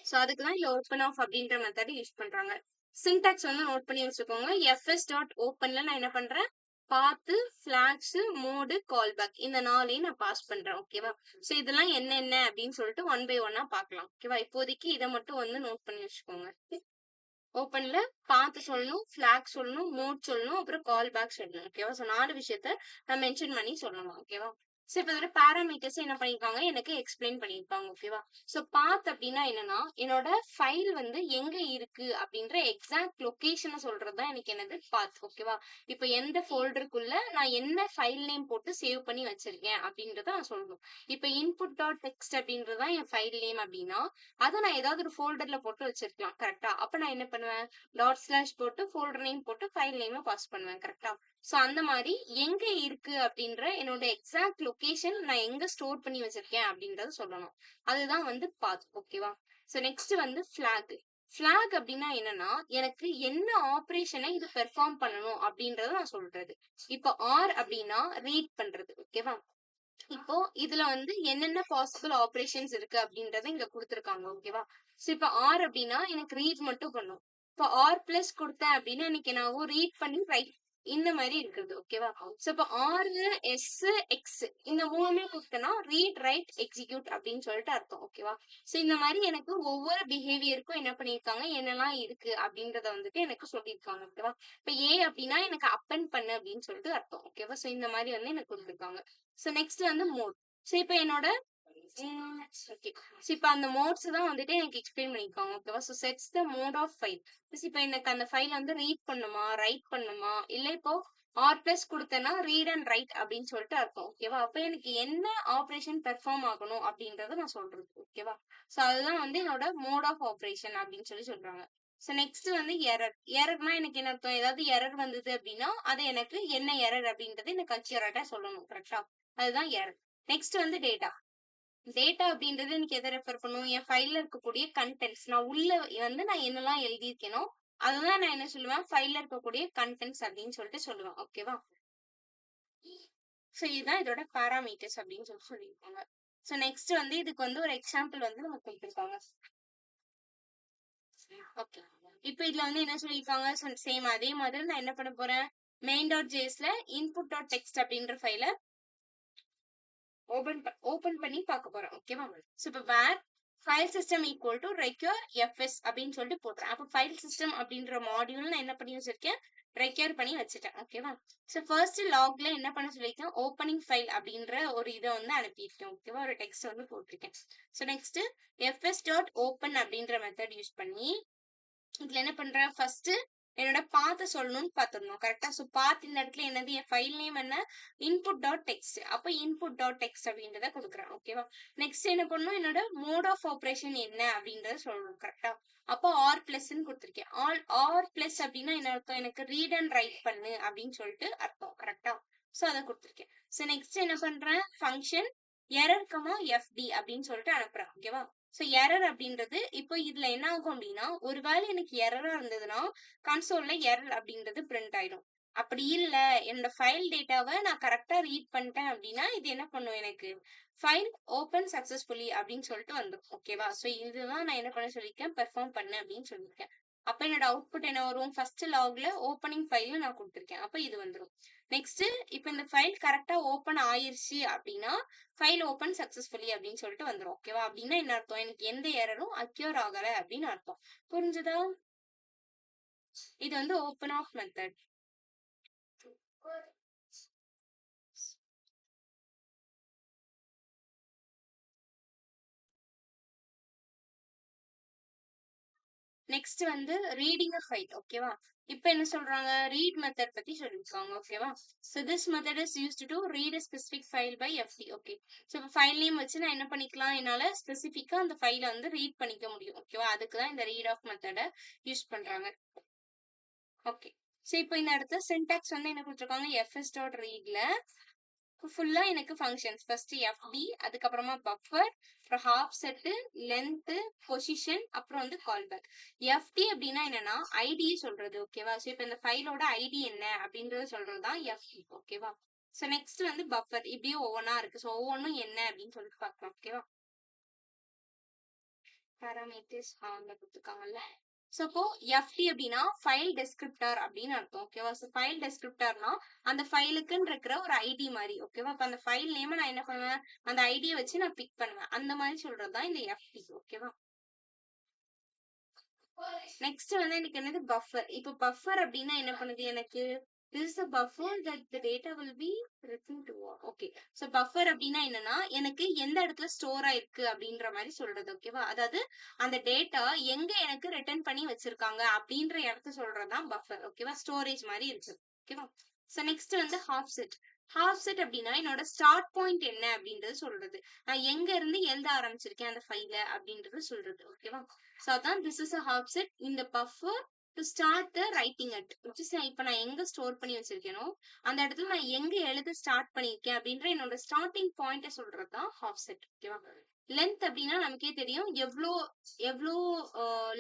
சோ அதுக்குதான் இந்த ஓப்பன் ஆஃப் அப்படின்ற மெத்தட் யூஸ் பண்றாங்க. சின்டாக்ஸ் வந்து நோட் பண்ணி வச்சுக்கோங்க. fs டாட் ஓப்பன்ல நான் என்ன பண்றேன், பாத்து, ஃபிளாக்ஸ், மோடு, கால்பேக் இந்த 4ஐயும் நான் பாஸ் பண்றேன் ஓகேவா. சோ இதெல்லாம் என்னென்ன அப்படின்னு சொல்லிட்டு ஒன் பை ஒன்னா பாக்கலாம் ஓகேவா. இப்போதைக்கு இதை மட்டும் வந்து நோட் பண்ணி வச்சுக்கோங்க. ஓப்பன்ல பாத்து சொல்லணும், ஃபிளாக் சொல்லணும், மோட் சொல்லணும், அப்புறம் கால் பேக் சொல்லணும் ஓகேவா. ஸோ 4 விஷயத்த நான் மென்ஷன் பண்ணி சொல்லணும் ஓகேவா. ஸோ இப்போ இதோட பேராமீட்டர்ஸ் என்ன பண்ணிருக்காங்க எனக்கு எக்ஸ்பிளைன் பண்ணிருப்பாங்க ஓகேவா. ஸோ பாத் அப்படின்னா என்னன்னா என்னோட ஃபைல் வந்து எங்க இருக்கு அப்படின்ற எக்ஸாக்ட் லொகேஷனை சொல்றதுதான் எனக்கு என்னது பாத் ஓகேவா. இப்போ எந்த ஃபோல்டருக்குள்ள நான் என்ன ஃபைல் நேம் போட்டு சேவ் பண்ணி வச்சிருக்கேன் அப்படின்றத நான் சொல்லணும். இப்போ இன்புட் டாட் டெக்ஸ்ட் அப்படின்றதான் என் ஃபைல் நேம் அப்படின்னா அதை நான் ஏதாவது ஒரு ஃபோல்டர்ல போட்டு வச்சிருக்கலாம் கரெக்டா. அப்ப நான் என்ன பண்ணுவேன், டாட் ஸ்லாஷ் போட்டு ஃபோல்டர் நேம் போட்டு ஃபைல் நேம் பாஸ் பண்ணுவேன் கரெக்டா. சோ அந்த மாதிரி எங்க இருக்கு அப்படின்ற என்னோட எக்ஸாக்ட் லொகேஷன் நான் எங்க ஸ்டோர் பண்ணி வச்சிருக்கேன் அப்படின்றத சொல்லணும். அதுதான் வந்து பாத் ஓகேவா. சோ நெக்ஸ்ட் வந்து ஃபிளாக். ஃபிளாக் அப்படின்னா என்னன்னா எனக்கு என்ன ஆபரேஷனை இது பெர்ஃபார்ம் பண்ணணும் அப்படின்றத நான் சொல்றது. இப்போ ஆர் அப்படின்னா ரீட் பண்றது ஓகேவா. இப்போ இதுல வந்து என்னென்ன பாசிபிள் ஆபரேஷன்ஸ் இருக்கு அப்படின்றத இங்க கொடுத்துருக்காங்க ஓகேவா. சோ இப்ப ஆர் அப்படின்னா எனக்கு ரீட் மட்டும் பண்ணும். இப்போ ஆர் பிளஸ் கொடுத்தேன் அப்படின்னா எனக்கு என்ன ஆகும், ரீட் பண்ணி ரைட் இந்த மாதிரி இருக்குது ஓகேவா. சோ இப்போ ஆர் எஸ் எக்ஸ் இந்த மூணுமே கொடுத்தேன்னா ரீட் ரைட் எக்ஸிக்யூட் அப்படின்னு சொல்லிட்டு அர்த்தம் ஓகேவா. சோ இந்த மாதிரி எனக்கு ஒவ்வொரு பிஹேவியருக்கும் என்ன பண்ணிருக்காங்க, என்னெல்லாம் இருக்கு அப்படின்றத வந்துட்டு எனக்கு சொல்லியிருக்காங்க ஓகேவா. இப்ப ஏ அப்படின்னா எனக்கு அப்பன் பண்ணு அப்படின்னு சொல்லிட்டு அர்த்தம் ஓகேவா. சோ இந்த மாதிரி வந்து எனக்கு கொடுத்துருக்காங்க. சோ நெக்ஸ்ட் வந்து மோட். சோ இப்போ என்னோட ஓகே. சோ இப்போ அந்த மோட்ஸ் தான் வந்துட்டு எனக்கு எக்ஸ்பிளைன் பண்ணிருக்காங்க ஓகேவா. So sets the mode of file. இப்போ எனக்கு அந்த ஃபைல் வந்து ரீட் பண்ணுமா, ரைட் பண்ணுமா, இல்ல இப்போ ஆர் பிளஸ் கொடுத்தேன்னா ரீட் அண்ட் ரைட் அப்படின்னு சொல்லிட்டு அர்த்தம் ஓகேவா. அப்ப எனக்கு என்ன ஆபரேஷன் பெர்ஃபார்ம் ஆகணும் அப்படின்றத நான் சொல்றது ஓகேவா. சோ அதுதான் வந்து என்னோட மோட் ஆஃப் ஆபரேஷன் அப்படின்னு சொல்லி சொல்றாங்க. சோ நெக்ஸ்ட் வந்து எரர். எரர்னா எனக்கு என்ன அர்த்தம், ஏதாவது எரர் வந்தது அப்படின்னா அது எனக்கு என்ன எரர் அப்படின்றது எனக்கு அக்யூரேட்டா சொல்லணும் கரெக்டா. அதுதான் எரர். நெக்ஸ்ட் வந்து டேட்டா. டேட்டா அப்படின்றது எனக்கு எதை ரெஃபர் பண்ணும், என் ஃபைல்ல இருக்கக்கூடிய கண்டென்ட்ஸ். நான் உள்ள வந்து நான் என்னெல்லாம் எழுதியிருக்கேனோ அதுதான் நான் என்ன சொல்லுவேன், ஃபைல்ல இருக்கக்கூடிய கண்டென்ட்ஸ் அப்படின்னு சொல்லிட்டு சொல்லுவேன் ஓகேவா. ஸோ இதுதான் இதோட பாராமீட்டர்ஸ் அப்படின்னு சொல்லியிருக்காங்க. ஸோ நெக்ஸ்ட் வந்து இதுக்கு வந்து ஒரு எக்ஸாம்பிள் வந்து நம்ம கொடுத்துருக்காங்க. ஓகே, இப்போ இதுல வந்து என்ன சொல்லியிருக்காங்க, சேம் அதே மாதிரி நான் என்ன பண்ண போறேன், main.jsல input.text அப்படின்ற ஃபைலை ஓபன் பண்ணி பார்க்க போறோம். ஓகேவா? ஸோ இப்போ var file system equal to require FS அப்படின்னு சொல்லிட்டு போடுறேன். அப்போ ஃபைல் சிஸ்டம் அப்படின்ற மாடியூல் நான் என்ன பண்ணி வச்சிருக்கேன், ரெக்யூர் பண்ணி வச்சுட்டேன். ஓகேவா? ஸோ ஃபர்ஸ்ட் லாக்ல என்ன பண்ண சொல்லியிருக்கேன், ஓப்பனிங் ஃபைல் அப்படின்ற ஒரு இதை வந்து அனுப்பியிருக்கேன். ஓகேவா? ஒரு டெக்ஸ்ட் வந்து போட்டிருக்கேன். So next FS dot open அப்படின்ற மெத்தட் யூஸ் பண்ணி இதுல என்ன பண்றேன், ஃபர்ஸ்ட் என்னோட பாத்த சொல்லணும்னு பாத்துடணும். கரெக்டா? ஸோ பாத் இந்த இடத்துல என்னது, என் ஃபைல் நேம் என்ன, இன்புட் டாட் டெக்ஸ்ட். அப்போ இன்புட் டாட் டெக்ஸ்ட் அப்படின்றத கொடுக்குறேன். ஓகேவா? நெக்ஸ்ட் என்ன பண்ணணும், என்னோட மோட் ஆஃப் ஆப்ரேஷன் என்ன அப்படின்றத சொல்லணும். கரெக்டா? அப்போ ஆர் பிளஸ்ன்னு கொடுத்துருக்கேன். ஆர் பிளஸ் அப்படின்னா என்ன அர்த்தம், எனக்கு ரீட் அண்ட் ரைட் பண்ணு அப்படின்னு சொல்லிட்டு அர்த்தம். கரெக்டா? ஸோ அதை கொடுத்துருக்கேன். ஸோ நெக்ஸ்ட் என்ன பண்றேன், ஃபங்க்ஷன் எரர் எஃப்டி அப்படின்னு சொல்லிட்டு அனுப்புறேன். ஓகேவா? ஸோ எரர் அப்படின்றது இப்போ இதுல என்ன ஆகும் அப்படின்னா, ஒருவேளை எனக்கு எரரா இருந்ததுன்னா கன்சோல்ல எரர் அப்படின்றது பிரிண்ட் ஆயிடும். அப்படி இல்ல, என்னோட ஃபைல் டேட்டாவை நான் கரெக்டா ரீட் பண்ணிட்டேன் அப்படின்னா இது என்ன பண்ணும், எனக்கு ஃபைல் ஓப்பன் சக்சஸ்ஃபுல்லி அப்படின்னு சொல்லிட்டு வந்துடும். ஓகேவா? ஸோ இதுதான் நான் என்ன பண்ண சொல்லியிருக்கேன், பெர்ஃபார்ம் பண்ண அப்படின்னு சொல்லியிருக்கேன். அப்ப என்னோட அவுட்புட் என்ன வரும், ஃபர்ஸ்ட் லாக்ல ஓப்பனிங் ஃபைல் நான் கொடுத்துருக்கேன். அப்ப இது வந்துடும். நெக்ஸ்ட் இப்போ இந்த ஃபைல் கரெக்டா ஓப்பன் ஆயிருச்சு அப்படின்னா ஃபைல் ஓப்பன் சக்சஸ்ஃபுல்லி அப்படின்னு சொல்லிட்டு வந்துடும். ஓகேவா? அப்படின்னா என்ன அர்த்தம், எனக்கு எந்த எரரும் அக்யூர் ஆகல அப்படின்னு அர்த்தம். புரிஞ்சுதா? இது வந்து ஓப்பன் ஆஃப் மெத்தட். நெக்ஸ்ட் வந்து ரீடிங் அ ஃபைல். ஓகேவா? இப்போ என்ன சொல்றாங்க, ரீட் மெத்தட் பத்தி சொல்லிருக்காங்க. ஓகேவா? So this method is used to read a specific file by FD. Okay, so இப்போ ஃபைல் நேம் வச்சு நான் என்ன பண்ணிக்கலாம், என்னால ஸ்பெசிஃபிக்கா அந்த ஃபைலை வந்து ரீட் பண்ணிக்க முடியும். ஓகேவா? அதுக்கு தான் இந்த ரீட் ஆஃப் மெத்தடை யூஸ் பண்றாங்க. ஓகே, ஸோ இப்போ இந்த இடத்துல சின்டாக்ஸ் வந்து என்ன கொடுத்துருக்காங்க, எஃப்எஸ் டாட் ரீட்ல ஃபுல்லா எனக்கு ஃபங்க்ஷன்ஸ், ஃபர்ஸ்ட் எஃப்டி, அதுக்கப்புறமா பஃபர், அப்புறம் ஹாஃப் செட்டு, லென்த், பொசிஷன், அப்புறம் வந்து கால் பேக். எஃப்டி அப்படின்னா என்னன்னா ஐடி சொல்றது. ஓகேவா? ஸோ இப்போ இந்த ஃபைலோட ஐடி என்ன அப்படின்றது சொல்றது தான் எஃப்டி. ஓகேவா? ஸோ நெக்ஸ்ட் வந்து பஃபர். இப்படியே ஒவ்வொன்றா இருக்கு. ஸோ ஒவ்வொன்றும் என்ன அப்படின்னு சொல்லிட்டு பார்க்கலாம். ஓகேவா? பாராமீட்டர்ஸ் அங்க கொடுத்துருக்காங்கல்ல. ஸோ இப்போ எஃப்டி அப்படின்னா ஃபைல் டெஸ்கிரிப்டார் அப்படின்னு அர்த்தம். ஓகேவா? ஸோ ஃபைல் டெஸ்கிரிப்டார்னா அந்த ஃபைலுக்குன்னு இருக்கிற ஒரு ஐடி மாதிரி. ஓகேவா? இப்போ அந்த ஃபைல் நேமை நான் என்ன பண்ணுவேன், அந்த ஐடியை வச்சு நான் பிக் பண்ணுவேன். அந்த மாதிரி சொல்றதுதான் இந்த எஃப்டி. ஓகேவா? நெக்ஸ்ட் வந்து எனக்கு என்னது, பஃபர். இப்போ பஃபர் அப்படின்னா என்ன பண்ணுது, எனக்கு this is a buffer that the data will be written to. Okay, so buffer அப்படின்னா என்னன்னா எனக்கு எந்த இடத்துல ஸ்டோர் ஆயிருக்கு அப்படின்ற மாதிரி சொல்றது. ஓகேவா? அதாவது அந்த டேட்டா எங்க எனக்கு ரிட்டர்ன் பண்ணி வச்சிருக்காங்க அப்படின்ற இடத்த சொல்றதுதான் பஃபர். ஓகேவா? ஸ்டோரேஜ் மாதிரி இருக்கு. ஓகேவா? ஸோ நெக்ஸ்ட் வந்து ஹாஃப் செட். ஹாஃப் செட் அப்படின்னா என்னோட ஸ்டார்ட் பாயிண்ட் என்ன அப்படின்றது சொல்றது. நான் எங்க இருந்து எழுத ஆரம்பிச்சிருக்கேன் அந்த ஃபைல அப்படின்றது சொல்றது. ஓகேவா? ஸோ அதான் this is a half set இந்த buffer to start the writing at which is, இப்போ நான் எங்க ஸ்டோர் பண்ணி வச்சிருக்கேனோ அந்த இடத்துல நான் எங்க எழுத ஸ்டார்ட் பண்ணியிருக்கேன் அப்படின்ற என்னோட ஸ்டார்டிங் பாயிண்ட்டை சொல்றது தான் ஹாஃப் செட். ஓகேவா? லென்த் அப்படின்னா நமக்கே தெரியும் எவ்வளோ எவ்வளோ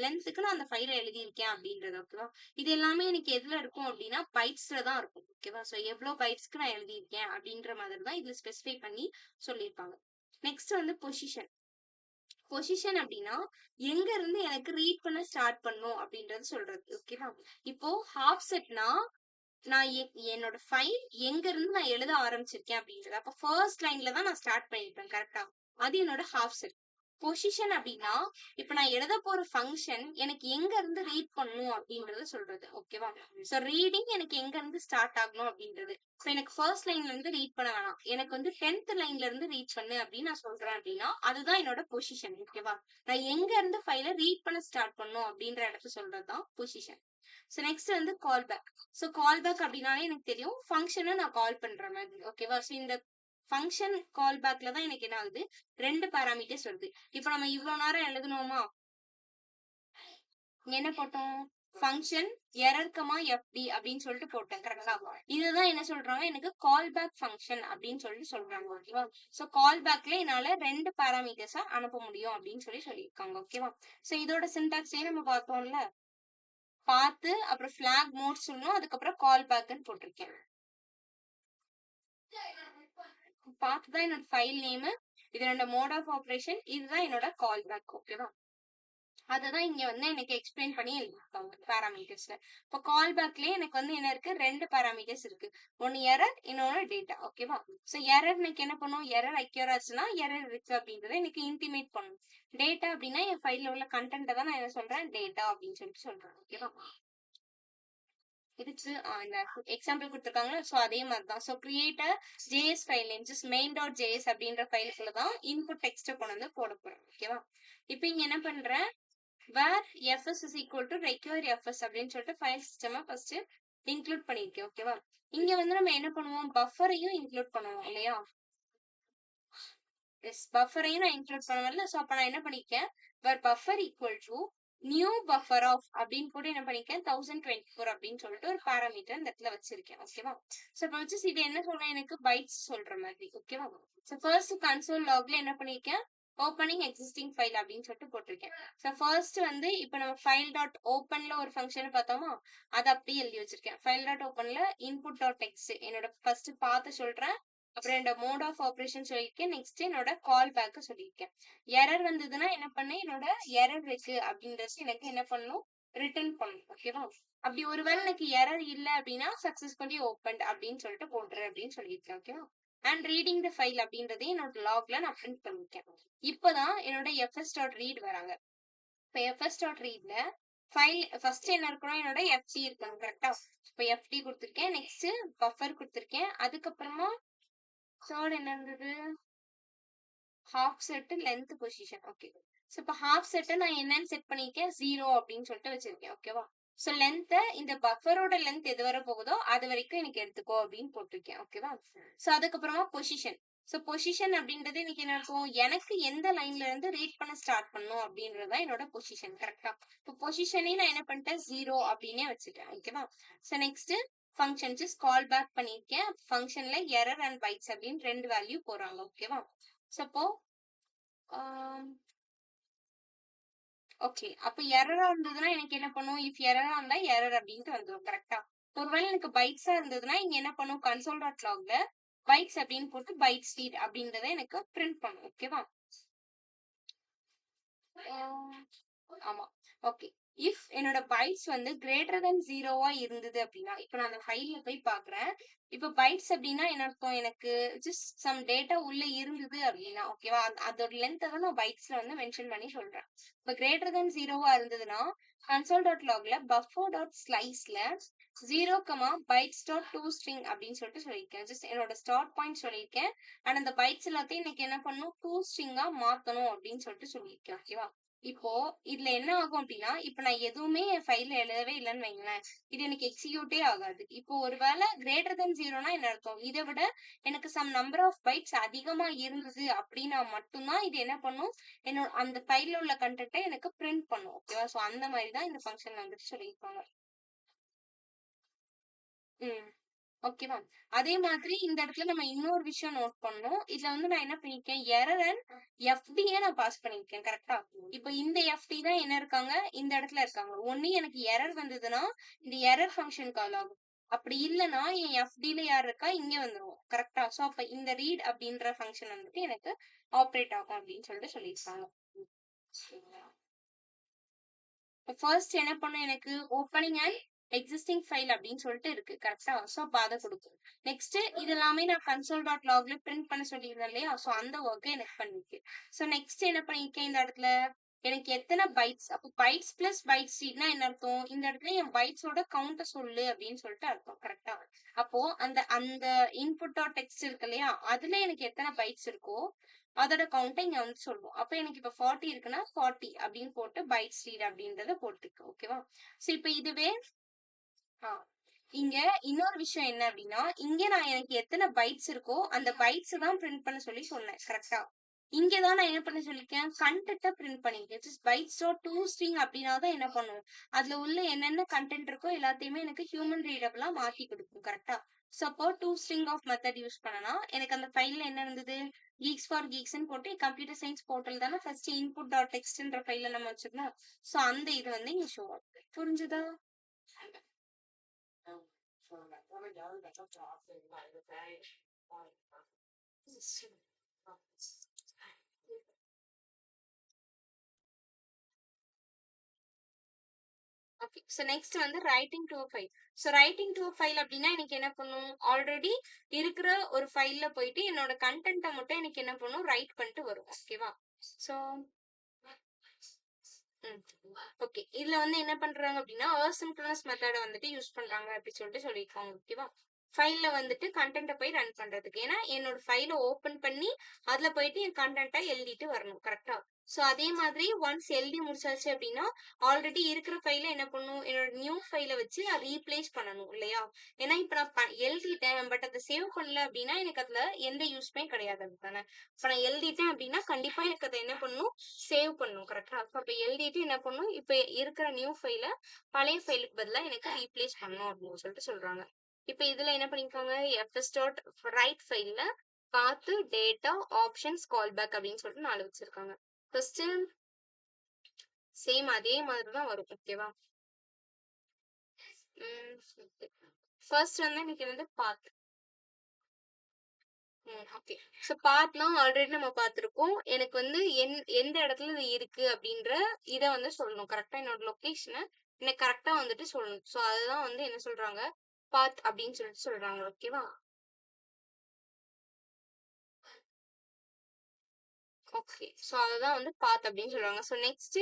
லென்த்துக்கு நான் அந்த ஃபைலை எழுதியிருக்கேன் அப்படின்றது. ஓகேவா? இது எல்லாமே எனக்கு எதுல இருக்கும் அப்படின்னா பைட்ஸ்ல தான் இருக்கும். ஓகேவா? ஸோ எவ்வளோ பைட்ஸ்க்கு நான் எழுதியிருக்கேன் அப்படின்ற மாதிரி தான் இதுல ஸ்பெசிஃபை பண்ணி சொல்லியிருப்பாங்க. நெக்ஸ்ட் வந்து பொசிஷன். பொசிஷன் அப்படின்னா எங்க இருந்து எனக்கு ரீட் பண்ண ஸ்டார்ட் பண்ணும் அப்படின்றது சொல்றது. ஓகேவா? இப்போ ஹாஃப் செட்னா நான் என்னோட ஃபைல் எங்க இருந்து நான் எழுத ஆரம்பிச்சிருக்கேன் அப்படின்றது. அப்ப ஃபர்ஸ்ட் லைன்ல தான் நான் ஸ்டார்ட் பண்ணிருப்பேன். கரெக்டா? அது என்னோட ஹாஃப் செட். பொசிஷன் அப்படின்னா இப்ப நான் எழுத போற ஃபங்க்ஷன் எனக்கு எங்க இருந்து ரீட் பண்ணும் அப்படின்றத சொல்றது. ஓகேவா? சோ ரீடிங் எனக்கு எங்க இருந்து ஸ்டார்ட் ஆகணும் அப்படின்றது. இப்போ எனக்கு ஃபர்ஸ்ட் லைன்ல இருந்து ரீட் பண்ண வேணாம், எனக்கு வந்து 10th லைன்ல இருந்து ரீட் பண்ணு அப்படின்னு நான் சொல்றேன் அப்படின்னா அதுதான் என்னோட பொசிஷன். ஓகேவா? நான் எங்க இருந்து ஃபைலை ரீட் பண்ண ஸ்டார்ட் பண்ணும் அப்படின்ற இடத்த சொல்றதுதான் பொசிஷன். ஸோ நெக்ஸ்ட் வந்து call back. So call back அப்படின்னாலே எனக்கு தெரியும் ஃபங்க்ஷனை நான் கால் பண்ற மாதிரி. ஓகேவா? ஸோ இந்த ஃபங்க்ஷன் கால் பேக்ல தான் எனக்கு என்ன ஆகுது, 2 பாராமீட்டர்ஸ் வருது. இப்போ நம்ம இவ்வளவு நேரம் எழுதணுமா, என்ன போட்டோம், ஃபங்க்ஷன் எரர் எஃப்டி அப்படின்னு சொல்லிட்டு போட்டேன். கரெக்டா? இதுதான் என்ன சொல்றாங்க, எனக்கு கால் பேக் ஃபங்க்ஷன் அப்படின்னு சொல்லிட்டு சொல்றாங்க. ஓகேவா? ஸோ கால் பேக்ல என்னால 2 பாராமீட்டர்ஸா அனுப்ப முடியும் அப்படின்னு சொல்லியிருக்காங்க. ஓகேவா? ஸோ இதோட சின்டாக்ஸே நம்ம பார்த்தோம்ல, பார்த்து அப்புறம் ஃபிளாக் மோட் சொல்லணும், அதுக்கப்புறம் கால் பேக்னு போட்டிருக்கேன். பாத் தான் என்னோட ஃபைல் நேம், இது என்னோட மோட் ஆஃப் ஆப்ரேஷன், இதுதான் என்னோட கால் பேக். ஓகேவா? அததான் இங்க வந்து எனக்கு எக்ஸ்பிளைன் பண்ணி எழுதிருக்காங்க பாராமீட்டர்ஸ்ல. இப்போ கால் பேக்லயே எனக்கு வந்து என்ன இருக்கு, 2 பாராமீட்டர்ஸ் இருக்கு. ஒன்னு எரர், இன்னொன்னு டேட்டா. ஓகேவா? சோ எரர் எனக்கு என்ன பண்ணும், எரர் அக்யூரஸ்னா எரர் இருக்கு அப்படின்றத எனக்கு இன்டிமேட் பண்ணும். டேட்டா அப்படின்னா என் ஃபைல்ல உள்ள கண்டென்ட்டை தான் நான் என்ன சொல்றேன், டேட்டா அப்படின்னு சொல்லிட்டு சொல்றேன். ஓகேவா? இதுக்கு இந்த எக்ஸாம்பிள் கொடுத்துருக்காங்களா, ஸோ அதே மாதிரி தான். So create a JS file name, just main dot JS அப்படின்ற ஃபைலுக்குள்ள தான் இன்புட் டெக்ஸ்ட்டை கொண்டு வந்து போட போறேன். ஓகேவா? இப்போ இங்க என்ன பண்றேன், where fs is equal to require fs அப்படின்னு சொல்லிட்டு ஃபைல் சிஸ்டமா ஃபர்ஸ்ட் இன்க்ளூட் பண்ணிருக்கேன். ஓகேவா? இங்க வந்து நம்ம என்ன பண்ணுவோம், பஃபரையும் இன்க்ளூட் பண்ணுவோம் இல்லையா? எஸ், பஃபரையும் நான் இன்க்ளூட் பண்ணுவேன்ல. ஸோ அப்ப நான் என்ன பண்ணிருக்கேன், where buffer equal to new buffer of அப்படின்னு கூட என்ன பண்ணிருக்கேன், 1024 அப்படின்னு சொல்லிட்டு ஒரு பாராமீட்டர் இந்த இடத்துல வச்சிருக்கேன். ஓகேவா? ஸோ இப்போ வச்சு இது என்ன சொல்றேன், எனக்கு பைட்ஸ் சொல்ற மாதிரி. ஓகேவா? ஸோ ஃபர்ஸ்ட் கன்சோல் லாக்ல என்ன பண்ணிருக்கேன், ஓப்பனிங் எக்ஸிஸ்டிங் ஃபைல் அப்படின்னு சொல்லிட்டு போட்டிருக்கேன். ஸோ ஃபர்ஸ்ட் வந்து இப்போ நம்ம ஃபைல் டாட் ஓப்பன்ல ஒரு ஃபங்க்ஷன் பார்த்தோமா, அதை அப்படியே எழுதி வச்சிருக்கேன். ஃபைல் டாட் ஓப்பன்ல இன்புட் டாட் டெக்ஸ்ட் என்னோட ஃபர்ஸ்ட் பார்த்து சொல்றேன், அப்புறம் என்னோட மோட் ஆஃப் ஆப்ரேஷன் சொல்லியிருக்கேன், நெக்ஸ்ட் என்னோட கால் பேக் சொல்லியிருக்கேன். எரர் வந்ததுன்னா என்ன பண்ணேன், என்னோட எரர் இருக்கு அப்படின்றது எனக்கு என்ன பண்ணணும், ரிட்டர்ன் பண்ணணும். ஓகேவா? அப்படி ஒருவேளை எனக்கு எரர் இல்லை அப்படின்னா சக்சஸ்ஃபுல்லி ஓப்பன் அப்படின்னு சொல்லிட்டு போட்டுரு அப்படின்னு சொல்லியிருக்கேன். ஓகேவா? அண்ட் ரீடிங் த ஃபைல் அப்படின்றதே என்னோட லாக்ல நான் பிரிண்ட் பண்ணிருக்கேன். இப்போதான் என்னோட எஃப்எஸ் டாட் ரீட் வராங்க. இப்போ எஃப்எஸ் டாட் ரீட்ல ஃபைல் ஃபர்ஸ்ட் என்ன இருக்கணும், என்னோட எஃப்டி இருக்கணும். கரெக்டா? இப்போ எஃப்டி கொடுத்துருக்கேன், நெக்ஸ்ட் பஃபர் கொடுத்துருக்கேன், அதுக்கப்புறமா தேர்ட் என்ன இருந்தது, half set length position. Okay. So இப்போ ஹாஃப் செட்டை நான் என்னன்னு செட் பண்ணியிருக்கேன், 0 அப்படின்னு சொல்லிட்டு வச்சிருக்கேன். ஓகேவா? ஸோ லென்த்தை இந்த பஃபரோட லென்த் எது வரை போகுதோ அது வரைக்கும் எனக்கு எடுத்துக்கோ அப்படின்னு போட்டிருக்கேன். ஓகேவா? ஸோ அதுக்கப்புறமா பொசிஷன். ஸோ பொசிஷன் அப்படின்றது எனக்கு என்ன இருக்கும், எனக்கு எந்த லைன்ல இருந்து ரீட் பண்ண ஸ்டார்ட் பண்ணும் அப்படின்றதான் என்னோட பொசிஷன். கரெக்டா? இப்போ பொசிஷனே நான் என்ன பண்ணிட்டேன், 0 அப்படின்னே வச்சுட்டேன். ஓகேவா? So next function just call back பண்ணியிருக்கேன். ஃபங்க்ஷன்ல எரர் அண்ட் பைட்ஸ் அப்படின்னு 2 வேல்யூ போறாங்க. ஓகேவா? சப்போ ஓகே, அப்ப எரரா இருந்ததுன்னா எனக்கு என்ன பண்ணும், இஃப் எரரா இருந்தா எரர் அப்படின்ட்டு வந்துடும். கரெக்டா? ஒருவேளை எனக்கு பைட்ஸா இருந்ததுன்னா இங்க என்ன பண்ணும், கன்சோல் டாட் லாக்ல பைட்ஸ் அப்படின்னு போட்டு பைட் ஸ்பீட் அப்படின்றத எனக்கு பிரிண்ட் பண்ணும். ஓகேவா? ஆமா. ஓகே. இஃப் என்னோட பைட்ஸ் வந்து கிரேட்டர் தென் 0வா இருந்தது அப்படின்னா, இப்போ நான் அந்த ஃபைல்ல போய் பாக்குறேன். இப்போ பைட்ஸ் அப்படின்னா என்ன அர்த்தம், எனக்கு ஜஸ்ட் சம் டேட்டா உள்ள இருந்தது அப்படின்னா, ஓகேவா, அதோட லென்த்தை தான் நான் பைட்ஸ்ல வந்து மென்ஷன் பண்ணி சொல்றேன். இப்போ கிரேட்டர் தென் 0வா இருந்ததுன்னா கன்சோல் டாட் லாக்ல பஃபர் டாட் ஸ்லைஸ்ல 0, பைட்ஸ் டாட் டூ ஸ்ட்ரிங் அப்படின்னு சொல்லிட்டு சொல்லியிருக்கேன். ஜஸ்ட் என்னோட ஸ்டார்ட் பாயிண்ட் சொல்லியிருக்கேன். ஆனா அந்த பைட்ஸ் எல்லாத்தையும் இன்னைக்கு என்ன பண்ணும், டூ ஸ்ட்ரிங்கா மாத்தணும் அப்படின்னு சொல்லிட்டு சொல்லியிருக்கேன். ஓகேவா? இப்போ இதுல என்ன ஆகும் அப்படின்னா, இப்ப நான் எதுவுமே என் ஃபைல்ல எழுதவே இல்லைன்னு வைங்களேன், இது எனக்கு எக்ஸிக்யூட்டே ஆகாது. இப்போ ஒருவேளை கிரேட்டர் தென் 0னா என்ன அர்த்தம், இதை விட எனக்கு சம் நம்பர் ஆஃப் பைட்ஸ் அதிகமா இருந்தது அப்படின்னா மட்டும்தான் இது என்ன பண்ணும், என்னோட அந்த ஃபைல்ல உள்ள கண்டென்ட்டை எனக்கு பிரிண்ட் பண்ணும். ஓகேவா? ஸோ அந்த மாதிரி தான் இந்த ஃபங்க்ஷன் வந்துட்டு சொல்லியிருப்பாங்க. ம். ஓகேவா? அதே மாதிரி இந்த இடத்துல நம்ம இன்னொரு விஷயம் நோட் பண்ணணும். இதுல வந்து நான் என்ன பண்ணிருக்கேன், எரர் அண்ட் எஃப்டியே நான் பாஸ் பண்ணிருக்கேன். கரெக்டா? இப்போ இந்த எஃப்டி தான் என்ன இருக்காங்க, இந்த இடத்துல இருக்காங்க. ஒண்ணு எனக்கு எரர் வந்ததுன்னா இந்த எரர் ஃபங்க்ஷன் கால் ஆகும். அப்படி இல்லைன்னா என் எஃப்டில யார் இருக்கா, இங்க வந்துரும். கரெக்டா? சோ அப்ப இந்த ரீட் அப்படின்ற ஃபங்க்ஷன் வந்துட்டு எனக்கு ஆப்ரேட் ஆகும் அப்படின்னு சொல்லிட்டு சொல்லியிருக்காங்க. ஃபர்ஸ்ட் என்ன பண்ணும், எனக்கு ஓப்பனிங் அண்ட் எக்ஸிஸ்டிங் ஃபைல் அப்படின்னு சொல்லிட்டு இருக்கு. கரெக்டா? ஸோ அப்போ அதை கொடுக்கும். நெக்ஸ்ட் இது எல்லாமே நான் கன்சோல் டாட் லாக்ல பிரிண்ட் பண்ண சொல்லியிருந்தேன் இல்லையா, ஸோ அந்த ஒர்க்கை எனக்கு பண்ணிருக்கு. ஸோ நெக்ஸ்ட் என்ன பண்ணிருக்கேன், இந்த இடத்துல எனக்கு எத்தனை பைட்ஸ், அப்போ பைட்ஸ் பிளஸ் பைட்ஸ் ஸ்ட்ரீட்னா என்ன அர்த்தம், இந்த இடத்துல என் பைட்ஸோட கவுண்ட்டை சொல்லு அப்படின்னு சொல்லிட்டு அர்த்தம். கரெக்டா? அப்போ அந்த அந்த இன்புட் டாட் டெக்ஸ்ட் இருக்கு இல்லையா, அதுல எனக்கு எத்தனை பைட்ஸ் இருக்கோ அதோட கவுண்ட்டை இங்க வந்து சொல்லுவோம். அப்ப எனக்கு இப்ப 40 இருக்குன்னா 40 அப்படின்னு போட்டு பைட்ஸ் ரீட் அப்படின்றத போட்டுருக்கு. ஓகேவா? சோ இப்ப இதுவே இங்க இன்னொரு விஷயம் என்ன அப்படின்னா, இங்க நான் எனக்கு எத்தனை பைட்ஸ் இருக்கோ அந்த பைட்ஸ் தான் பிரிண்ட் பண்ண சொல்லி சொன்னேன். கரெக்டா? இங்கதான் நான் என்ன பண்ண சொல்லிருக்கேன், கண்டென்ட்டை பிரிண்ட் பண்ணிருக்கேன். Just bytes dot to string அப்படின்னா தான் என்ன பண்ணும், அதுல உள்ள என்னென்ன கண்டென்ட் இருக்கோ எல்லாத்தையுமே எனக்கு ஹியூமன் ரீடபிளா மாத்தி கொடுக்கும். கரெக்டா? Suppose to string of method use பண்ணனா எனக்கு அந்த ஃபைல்ல என்ன இருந்தது, கீக்ஸ் ஃபார் கீக்ஸ்ன்னு போட்டு கம்ப்யூட்டர் சயின்ஸ் போர்ட்டல் தானே ஃபர்ஸ்ட் இன்புட் டாட் டெக்ஸ்ட்ன்ற ஃபைல்ல நம்ம வச்சிருந்தோம். சோ அந்த இது வந்து இங்க ஷோ ஆகும். புரிஞ்சுதா? ஓகே. ஸோ நெக்ஸ்ட் வந்து writing to a file. So writing to a file அப்படின்னா எனக்கு என்ன பண்ணும்? ஆல்ரெடி இருக்கிற ஒரு ஃபைல்ல போயிட்டு என்னோட கண்டென்ட்டை மட்டும் எனக்கு என்ன பண்ணும்? ரைட் பண்ணிட்டு வரும். ஓகேவா? So okay. இதுல வந்து என்ன பண்றாங்க அப்படின்னா அசின்க்ரோனஸ் மெத்தட வந்துட்டு யூஸ் பண்றாங்க அப்படின்னு சொல்லிட்டு சொல்லியிருக்காங்க. ஓகேவா? ஃபைல்ல வந்துட்டு கண்டென்ட்டை போய் ரன் பண்றதுக்கு. ஏன்னா என்னோட ஃபைல ஓபன் பண்ணி அதுல போயிட்டு என் கண்டென்ட்டை எழுதிட்டு வரணும். கரெக்டா? ஸோ அதே மாதிரி ஒன்ஸ் எழுதி முடிச்சாச்சு அப்படின்னா ஆல்ரெடி இருக்கிற ஃபைல என்ன பண்ணும்? என்னோட நியூ ஃபைல வச்சு அதை ரீப்ளேஸ் பண்ணணும் இல்லையா? ஏன்னா இப்ப நான் எழுதிட்டேன் பட் அதை சேவ் பண்ணல அப்படின்னா எனக்கு அதுல எந்த யூஸ்மே கிடையாது அப்படித்தானே? இப்ப நான் எழுதிட்டேன் அப்படின்னா கண்டிப்பா எனக்கு அதை என்ன பண்ணணும்? சேவ் பண்ணணும். கரெக்டா? அப்ப எழுதிட்டு என்ன பண்ணணும்? இப்ப இருக்கிற நியூ ஃபைல பழைய ஃபைலுக்கு பதிலா எனக்கு ரீப்ளேஸ் பண்ணணும் அப்படின்னு சொல்லிட்டு சொல்றாங்க. இப்ப இதுல என்ன பண்ணிருக்காங்க? fs டாட் ரைட் ஃபைல்ல பாத்து டேட்டா ஆப்ஷன்ஸ் கால்பேக் அப்படின்னு சொல்லிட்டு 4 வச்சிருக்காங்க. ஃபர்ஸ்ட் சேம் அதே மாதிரி தான் வரும். ஓகேவா? ஃபர்ஸ்ட் வந்து எனக்கு வந்து பாத். ஓகே. ஸோ பாத்னா ஆல்ரெடி நம்ம பார்த்துருக்கோம். எனக்கு வந்து எந்த இடத்துல இது இருக்கு அப்படின்ற இதை வந்து சொல்லணும். கரெக்டா என்னோட லொகேஷனை எனக்கு கரெக்டா வந்துட்டு சொல்லணும். ஸோ அதுதான் வந்து என்ன சொல்றாங்க? பாத் அப்படின்னு சொல்லிட்டு சொல்றாங்க. ஓகேவா? ஓகே. ஸோ அததான் வந்து பாத் அப்படின்னு சொல்லுவாங்க. So next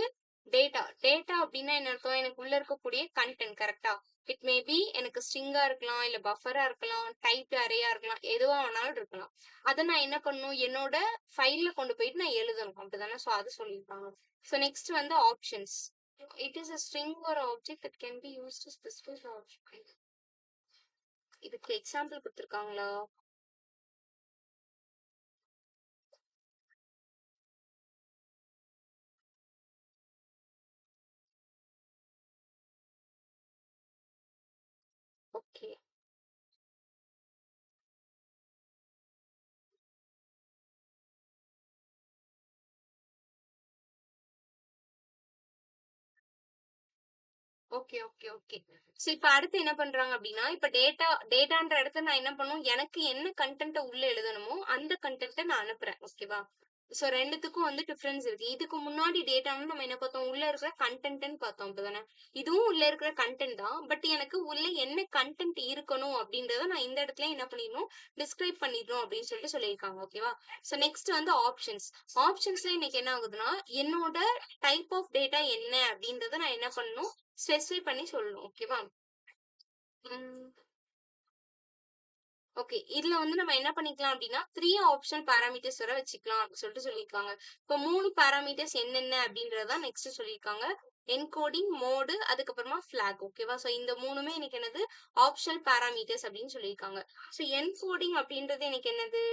data. டேட்டா அப்படின்னா என்ன அர்த்தம்? எனக்கு உள்ள இருக்கக்கூடிய கண்டென்ட். கரெக்டா? இட் மே பி எனக்கு ஸ்ட்ரிங்கா இருக்கலாம், இல்ல பஃபரா இருக்கலாம், டைப்டு அரேயா இருக்கலாம், எதுவா வேணாலும் இருக்கலாம். அதை நான் என்ன பண்ணணும்? என்னோட ஃபைல்ல கொண்டு போயிட்டு நான் எழுதணும். அப்படிதானே? ஸோ அது சொல்லியிருக்காங்க. ஸோ நெக்ஸ்ட் வந்து options. It is a string or object that can be used to specify the object. இதுக்கு எக்ஸாம்பிள் கொடுத்துருக்காங்களா? Okay. Okay, okay, okay. So இப்ப அடுத்து என்ன பண்றாங்க அப்படின்னா, இப்ப டேட்டான்ற இடத்துல நான் என்ன பண்ணணும்? எனக்கு என்ன கன்டென்ட்ட உள்ள எழுதணுமோ, அந்த கன்டென்ட்ட நான் அனுப்புறேன். ஓகேவா? சோ 2த்துக்கும் வந்து டிஃபரன்ஸ் இருக்கு. இதுக்கு முன்னாடி டேட்டான்னு நம்ம என்ன பார்த்தோம்? உள்ள இருக்கிற கன்டென்ட்ன்னு பார்த்தோம். அப்படிதானே? இதுவும் உள்ள இருக்கிற கன்டென்ட் தான். பட் எனக்கு உள்ள என்ன கன்டென்ட் இருக்கணும் அப்படின்றத நான் இந்த இடத்துல என்ன பண்ணிடணும்? டிஸ்கிரைப் பண்ணிடணும் அப்படின்னு சொல்லிட்டு சொல்லியிருக்காங்க. ஓகேவா? சோ நெக்ஸ்ட் வந்து ஆப்ஷன்ஸ். ஆப்ஷன்ஸ்ல இன்னைக்கு என்ன ஆகுதுன்னா, என்னோட டைப் ஆஃப் டேட்டா என்ன அப்படின்றத நான் என்ன பண்ணணும்? ஸ்பெசிஃபை பண்ணி சொல்லணும். ஓகேவா? ம். ஓகே. இதுல வந்து நம்ம என்ன பண்ணிக்கலாம் அப்படின்னா 3 ஆப்ஷன் பாராமீட்டர்ஸ் வரை வச்சுக்கலாம் அப்படின்னு சொல்லிட்டு சொல்லியிருக்காங்க. இப்போ 3 பாராமீட்டர்ஸ் என்னென்ன அப்படின்றதான் நெக்ஸ்ட் சொல்லியிருக்காங்க. என்கோடிங், மோடு, அதுக்கப்புறமா ஃபிளாக். ஓகேவா? ஸோ இந்த 3மே எனக்கு என்னது? ஆப்ஷனல் பாராமீட்டர்ஸ் அப்படின்னு சொல்லியிருக்காங்க. ஸோ என்கோடிங் அப்படின்றது எனக்கு என்னது?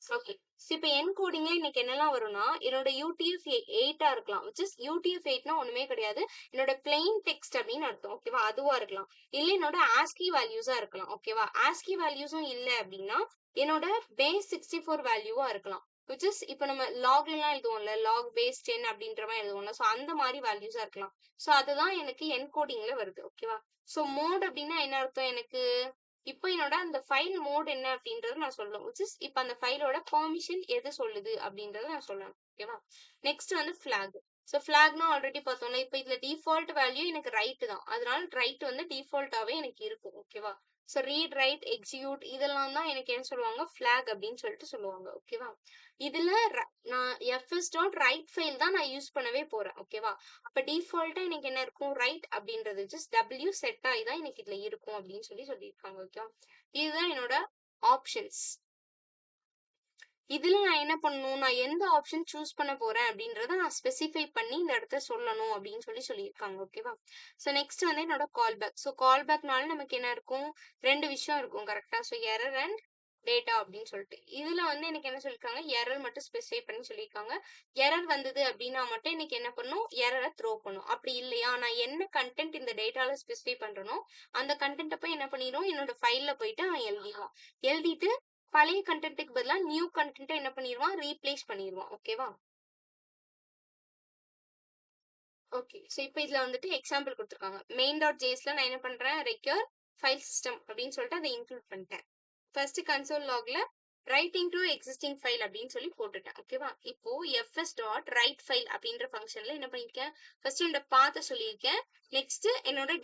ஓகே. இப்ப என்கோடிங்ல இன்னைக்கு என்னெல்லாம் வரும்னா, என்னோட UTF-8 இருக்கலாம். விச் இஸ் UTF-8னா ஒண்ணுமே கிடையாது. என்னோட பிளெயின் டெக்ஸ்ட் அப்படின்னு அர்த்தம். ஓகேவா? அதுவா இருக்கலாம். இல்ல என்னோட ASCII வேல்யூஸா இருக்கலாம். ஓகேவா? ASCII வேல்யூஸும் இல்ல அப்படின்னா, என்னோட பேஸ் 64 வேல்யூவா இருக்கலாம். விச் இஸ் இப்ப நம்ம லாக்லாம் எழுதுவோம்ல, லாக் பேஸ் 10 அப்படின்ற மாதிரி எழுதுவோம்ல. சோ அந்த மாதிரி வேல்யூஸா இருக்கலாம். சோ அதுதான் எனக்கு என்கோடிங்ல வருது. ஓகேவா? சோ மோட் அப்படின்னா என்ன அர்த்தம் எனக்கு? இப்போ என்னோட அந்த ஃபைல் மோட் என்ன அப்படின்றத நான் சொல்லணும். விச் இஸ் இப்ப அந்த ஃபைலோட பெர்மிஷன் எது சொல்லுது அப்படின்றத நான் சொல்லணும். ஓகேவா? நெக்ஸ்ட் வந்து ஃபிளாக். ஸோ ஃபிளாக்னா ஆல்ரெடி பார்த்தோம்ல. இப்போ இதுல டிஃபால்ட் வேல்யூ எனக்கு ரைட் தான். அதனால ரைட் வந்து டிஃபால்ட்டாவே எனக்கு இருக்கும். ஓகேவா? ஸோ ரீட், ரைட், எக்ஸிக்யூட் இதெல்லாம் தான் எனக்கு என்ன சொல்லுவாங்க? ஃபிளாக் அப்படின்னு சொல்லிட்டு சொல்லுவாங்க. ஓகேவா? இதுல நான் எஃப்எஸ் டாட் ரைட் ஃபைல் தான் நான் யூஸ் பண்ணவே போறேன். ஓகேவா? அப்ப டிஃபால்ட்டா எனக்கு என்ன இருக்கும்? ரைட் அப்படின்றது ஜஸ்ட் W செட் ஆகி தான் எனக்கு இதுல இருக்கும் அப்படின்னு சொல்லியிருக்காங்க. ஓகேவா? இதுதான் என்னோட ஆப்ஷன்ஸ். இதுல நான் என்ன பண்ணணும்? நான் எந்த ஆப்ஷன் சூஸ் பண்ண போறேன் அப்படின்றத நான் ஸ்பெசிஃபை பண்ணி இந்த இடத்த சொல்லணும் அப்படின்னு சொல்லியிருக்காங்க. ஓகேவா? ஸோ நெக்ஸ்ட் வந்து என்னோட கால்பேக். ஸோ கால்பேக்னால நமக்கு என்ன இருக்கும்? 2 விஷயம் இருக்கும். கரெக்டா? ஸோ எரர் அண்ட் டேட்டா அப்படின்னு சொல்லிட்டு. இதுல வந்து எனக்கு என்ன சொல்லியிருக்காங்க? எரர் மட்டும் ஸ்பெசிஃபை பண்ணி சொல்லியிருக்காங்க. எரர் வந்தது அப்படின்னா மட்டும் எனக்கு என்ன பண்ணும்? எரரை த்ரோ பண்ணும். அப்படி இல்லையா? நான் என்ன கண்டென்ட் இந்த டேட்டால ஸ்பெசிஃபை பண்றேனோ அந்த கண்டென்ட்டை போய் என்ன பண்ணிடும்? என்னோட ஃபைல்ல போயிட்டு அவன் எழுதிடுவான். எழுதிட்டு பழைய கண்டென்ட்டுக்கு பதிலா நியூ கண்டென்ட்டை என்ன பண்ணிடுவான்? ரீப்ளேஸ் பண்ணிடுவான். ஓகேவா? ஓகே. ஸோ இப்போ இதுல வந்துட்டு எக்ஸாம்பிள் கொடுத்துருக்காங்க. main.jsல நான் என்ன பண்றேன்? ரெக்யூர் ஃபைல் சிஸ்டம் அப்படின்னு சொல்லிட்டு அதை இன்க்ளூட் பண்ணிட்டேன். ஃபர்ஸ்ட் கன்சோல் லாக்ல ரைட்டிங் டு எக்ஸிஸ்டிங் ஃபைல் அப்படின்னு சொல்லி போட்டுட்டேன். ஓகேவா? இப்போ fs டாட் ரைட் ஃபைல் அப்படின்ற ஃபங்க்ஷன்ல என்ன பண்ணிருக்கேன், ஃபர்ஸ்ட் என்னோட பாத்த சொல்லியிருக்கேன். நெக்ஸ்ட் என்னோட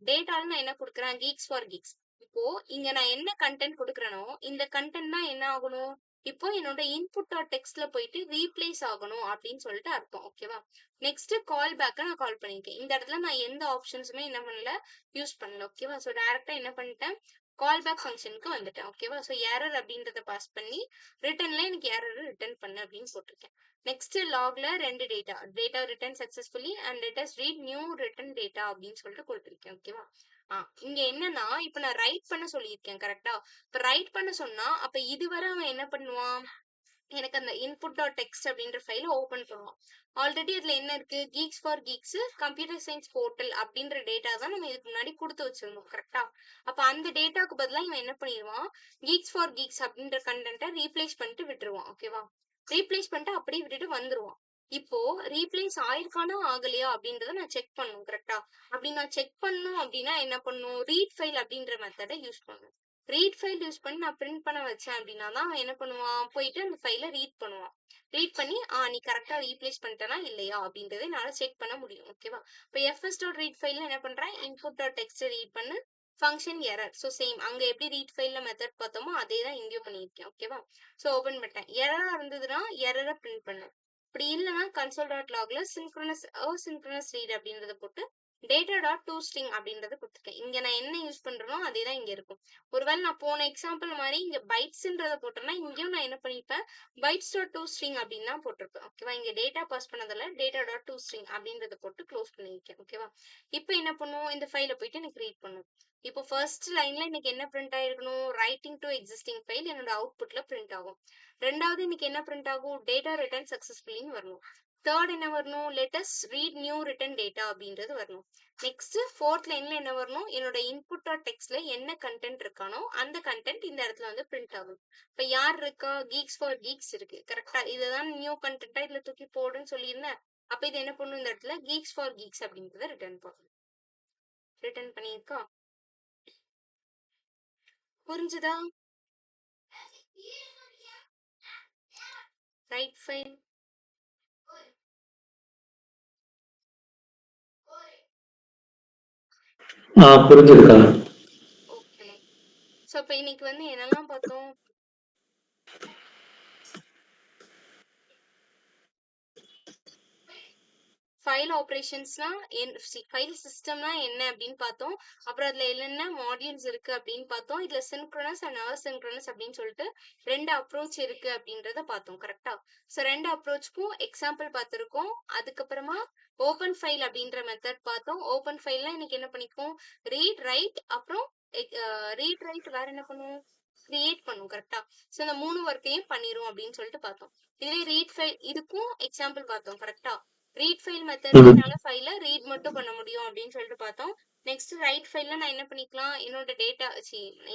டேட்டால நான் என்ன கொடுக்குறேன், கீக்ஸ் ஃபார் கீக்ஸ். இப்போ இங்க நான் என்ன கண்டென்ட் கொடுக்குறேனோ இந்த கண்டென்ட் தான் என்ன ஆகணும், இப்போ என்னோட இன்புட் டாட் டெக்ஸ்ட்ல போயிட்டு ரீப்ளேஸ் ஆகணும் அப்படின்னு சொல்லிட்டு அர்த்தம். ஓகேவா? நெக்ஸ்ட் கால் பேக்க நான் கால் பண்ணிருக்கேன். இந்த இடத்துல நான் எந்த ஆப்ஷன்ஸுமே என்ன பண்ணல, யூஸ் பண்ணல. ஓகேவா? ஸோ டைரக்டா என்ன பண்ணிட்டேன், கால் பேக் ஃபங்க்ஷனுக்கு வந்துட்டேன். ஓகேவா? ஸோ எரர் அப்படின்றத பாஸ் பண்ணி ரிட்டர்ன்ல எனக்கு எரர் ரிட்டர்ன் பண்ணு அப்படின்னு போட்டிருக்கேன். நெக்ஸ்ட் லாக்ல 2 data return successfully and let us read new return data அப்படின்னு சொல்லிட்டு கொடுத்துருக்கேன். ஓகேவா? இங்க என்னன்னா இப்ப நான் ரைட் பண்ண சொல்லியிருக்கேன். கரெக்டா? இப்ப ரைட் பண்ண சொன்னா அப்ப இதுவரை அவன் என்ன பண்ணுவான், எனக்கு அந்த இன்புட் டாட் டெக்ஸ்ட் அப்படின்ற ஃபைல ஓபன் பண்ணுவோம். ஆல்ரெடி அதுல என்ன இருக்கு, Geeks for Geeks computer science portal அப்படின்ற டேட்டா தான் நம்ம இதுக்கு முன்னாடி கொடுத்து வச்சிருந்தோம். கரெக்டா? அப்ப அந்த டேட்டாக்கு பதிலா இவன் என்ன பண்ணிடுவான், கீக்ஸ் ஃபார் கீக்ஸ் அப்படின்ற கண்டென்ட்டை ரீப்ளேஸ் பண்ணிட்டு விட்டுருவான். ஓகேவா? ரீப்ளேஸ் பண்ணிட்டு அப்படியே விட்டுட்டு வந்துருவான். இப்போ ரீப்ளேஸ் ஆயிருக்கானா ஆகலையா அப்படின்றத நான் செக் பண்ணணும். கரெக்டா? அப்படி நான் செக் பண்ணணும் அப்படின்னா என்ன பண்ணும், ரீட் ஃபைல் அப்படின்ற மெத்தடை யூஸ் பண்ணும். ரீட் ஃபைல் யூஸ் பண்ணி நான் பிரிண்ட் பண்ண வச்சேன் அப்படின்னா தான் அவன் என்ன பண்ணுவான், போயிட்டு அந்த ஃபைலை ரீட் பண்ணுவான். ரீட் பண்ணி நீ கரெக்டா ரீப்ளேஸ் பண்ணிட்டனா இல்லையா அப்படின்றத என்னால செக் பண்ண முடியும். ஓகேவா? இப்போ fs டாட் ரீட் ஃபைல்ல என்ன பண்றேன், இன்புட் டாட் டெக்ஸ்ட் ரீட் பண்ணு ஃபங்க்ஷன் எரர். ஸோ சேம் அங்க எப்படி ரீட் ஃபைல்ல மெத்தட் பார்த்தோமோ அதே தான் இங்கேயும் பண்ணியிருக்கேன். ஓகேவா? ஸோ ஓபன் பண்ணிட்டேன். எரரா இருந்ததுன்னா எரரை பிரிண்ட் பண்ணு. அப்படி இல்லைன்னா கன்சோல் டாட் லாக்ல சின்க்ரனஸ் ரீட் அப்படின்றத போட்டு டேட்டா டாட் டூ ஸ்ட்ரிங் அப்படின்றத கொடுத்துருக்கேன். இங்க நான் என்ன யூஸ் பண்றேனோ அதே தான் இங்க இருக்கும். ஒருவேளை நான் போன எக்ஸாம்பிள் மாதிரி இங்க பைட்ஸ்ன்றத போட்டேன்னா இங்கேயும் நான் என்ன பண்ணிருப்பேன், பைட்ஸ் டாட் டூ ஸ்ட்ரிங் அப்படின்னு தான் போட்டிருப்பேன். ஓகேவா? இங்க டேட்டா பாஸ் பண்ணதில்ல, டேட்டா டாட் டூ ஸ்ட்ரிங் அப்படின்றத போட்டு க்ளோஸ் பண்ணிருக்கேன். ஓகேவா? இப்போ என்ன பண்ணுவோம், இந்த ஃபைலை போயிட்டு எனக்கு ரீட் பண்ணும். இப்போ ஃபர்ஸ்ட் லைன்ல எனக்கு என்ன பிரிண்ட் ஆயிருக்கணும், ரைட்டிங் டு எக்ஸிஸ்டிங் ஃபைல் என்னோட அவுட்புட்ல பிரிண்ட் ஆகும். ரெண்டாவது இன்னைக்கு என்ன பிரிண்ட் ஆகும், டேட்டா ரிட்டர்ன் சக்சஸ்ஃபுல்லின்னு வரணும். தேர்ட் என்ன வரணும், let's read new return data அப்படின்றது வரணும். நெக்ஸ்ட் ஃபோர்த் லைன்ல என்ன வரணும், என்னோட இன்புட் ஆர் டெக்ஸ்ட்ல என்ன கண்டென்ட் இருக்கானோ அந்த கண்டென்ட் இந்த இடத்துல வந்து பிரிண்ட் ஆகும். இப்ப யார் இருக்கா, கீக்ஸ் ஃபார் கீக்ஸ் இருக்கு. கரெக்டா? இதுதான் நியூ கண்டென்ட்டா இதுல தூக்கி போடுன்னு சொல்லியிருந்தேன். அப்ப இது என்ன பண்ணும், இந்த இடத்துல கீக்ஸ் ஃபார் கீக்ஸ் அப்படின்றத ரிட்டர்ன் பண்ணும். ரிட்டர்ன் பண்ணியிருக்கா, புரிஞ்சுதா? ரைட் ஃபைல் புரிஞ்சுதுக்கா. ஓகே. ஸோ இப்போ இன்னைக்கு வந்து என்னெல்லாம் பார்த்தோம், ஃபைல் ஆப்ரேஷன்ஸ்னா ஃபைல் சிஸ்டம்னா என்ன அப்படின்னு பார்த்தோம். அப்புறம் அதுல என்னென்ன மாடியூல்ஸ் இருக்கு அப்படின்னு பார்த்தோம். இதுல சின்க்ரோனஸ் அண்ட் அசின்க்ரோனஸ் அப்படின்னு சொல்லிட்டு 2 அப்ரோச் இருக்கு அப்படின்றத பார்த்தோம். கரெக்டா? ஸோ 2 அப்ரோச்சுக்கும் எக்ஸாம்பிள் பார்த்துருக்கோம். அதுக்கப்புறமா ஓப்பன் ஃபைல் அப்படின்ற மெத்தட் பார்த்தோம். ஓப்பன் ஃபைல்ல இன்னைக்கு என்ன பண்ணிக்கோம், ரீட் ரைட் அப்புறம் ரீட் ரைட் வேற என்ன பண்ணுவோம், கிரியேட் பண்ணும். கரெக்டா? ஸோ இந்த 3 ஒர்க்கையும் பண்ணிரும் அப்படின்னு சொல்லிட்டு பார்த்தோம். இதுவே ரீட் ஃபைல் இதுக்கும் எக்ஸாம்பிள் பார்த்தோம். கரெக்டா? ரீட் ஃபைல் மெத்தட்ல என்னால ஃபைல ரீட் மட்டும் பண்ண முடியும் அப்படின்னு சொல்லிட்டு பார்த்தோம். நெக்ஸ்ட் ரைட் ஃபைல்ல நான் என்ன பண்ணிக்கலாம், என்னோட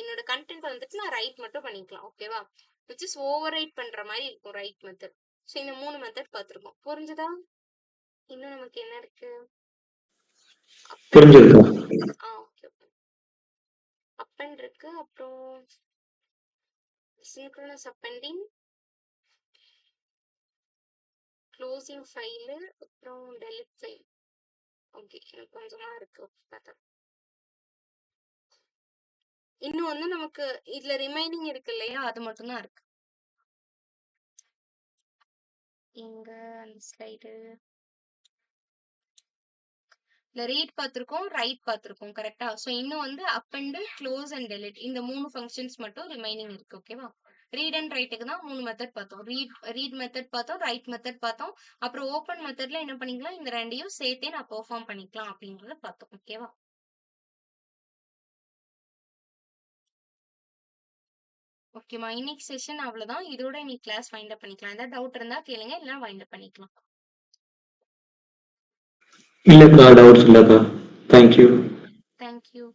என்னோட கண்டென்ட் வந்துட்டு நான் ரைட் மட்டும் பண்ணிக்கலாம். ஓகேவா? விச் இஸ் ஓவர் ரைட் பண்ற மாதிரி இருக்கும் ரைட் மெத்தட். ஸோ இந்த 3 மெத்தட் பார்த்துருக்கோம். புரிஞ்சுதா? இன்னும் நமக்கு என்ன இருக்கு, புரிஞ்சுதுக்கா. ஓகே. அப்பன் இருக்கு, அப்புறம் சின்க்ரோனஸ் அப்பெண்டிங், க்ளோசிங் ஃபைலு, அப்புறம் டெலிட் ஃபைல். ஓகே, எனக்கு கொஞ்சமா இருக்கு பார்த்தா. இன்னும் வந்து நமக்கு இதுல ரிமைனிங் இருக்கு இல்லையா, அது மட்டும் தான் இருக்கு. இங்க அந்த ஸ்லைடு இல்ல, ரீட் பார்த்திருக்கோம், ரைட் பார்த்திருக்கோம். கரெக்டா? ஸோ இன்னும் வந்து up and close and delete இந்த 3 ஃபங்க்ஷன்ஸ் மட்டும் ரிமைனிங் இருக்கு. ஓகேவா? ரீட் அண்ட் ரைட்டுக்கு தான் 3 மெத்தட் பார்த்தோம். ரீட் மெத்தட் பார்த்தோம், ரைட் மெத்தட் பார்த்தோம். அப்புறம் ஓப்பன் மெத்தட்ல என்ன பண்ணிக்கலாம், இந்த 2யும் சேர்த்தே நான் பெர்ஃபார்ம் பண்ணிக்கலாம் அப்படின்றத பார்த்தோம். ஓகேவா? ஓகேமா, இன்னைக்கு செஷன் அவ்வளவுதான். இதோட இன்னைக்கு கிளாஸ் வைண்ட் அப் பண்ணிக்கலாம். ஏதாவது டவுட் இருந்தா கேளுங்க, இல்லைன்னா வைண்ட் அப் பண்ணிக்கலாம். இல்லக்கா, டவுட்ஸ் இல்லக்கா. தேங்க்யூ. தேங்க்யூ.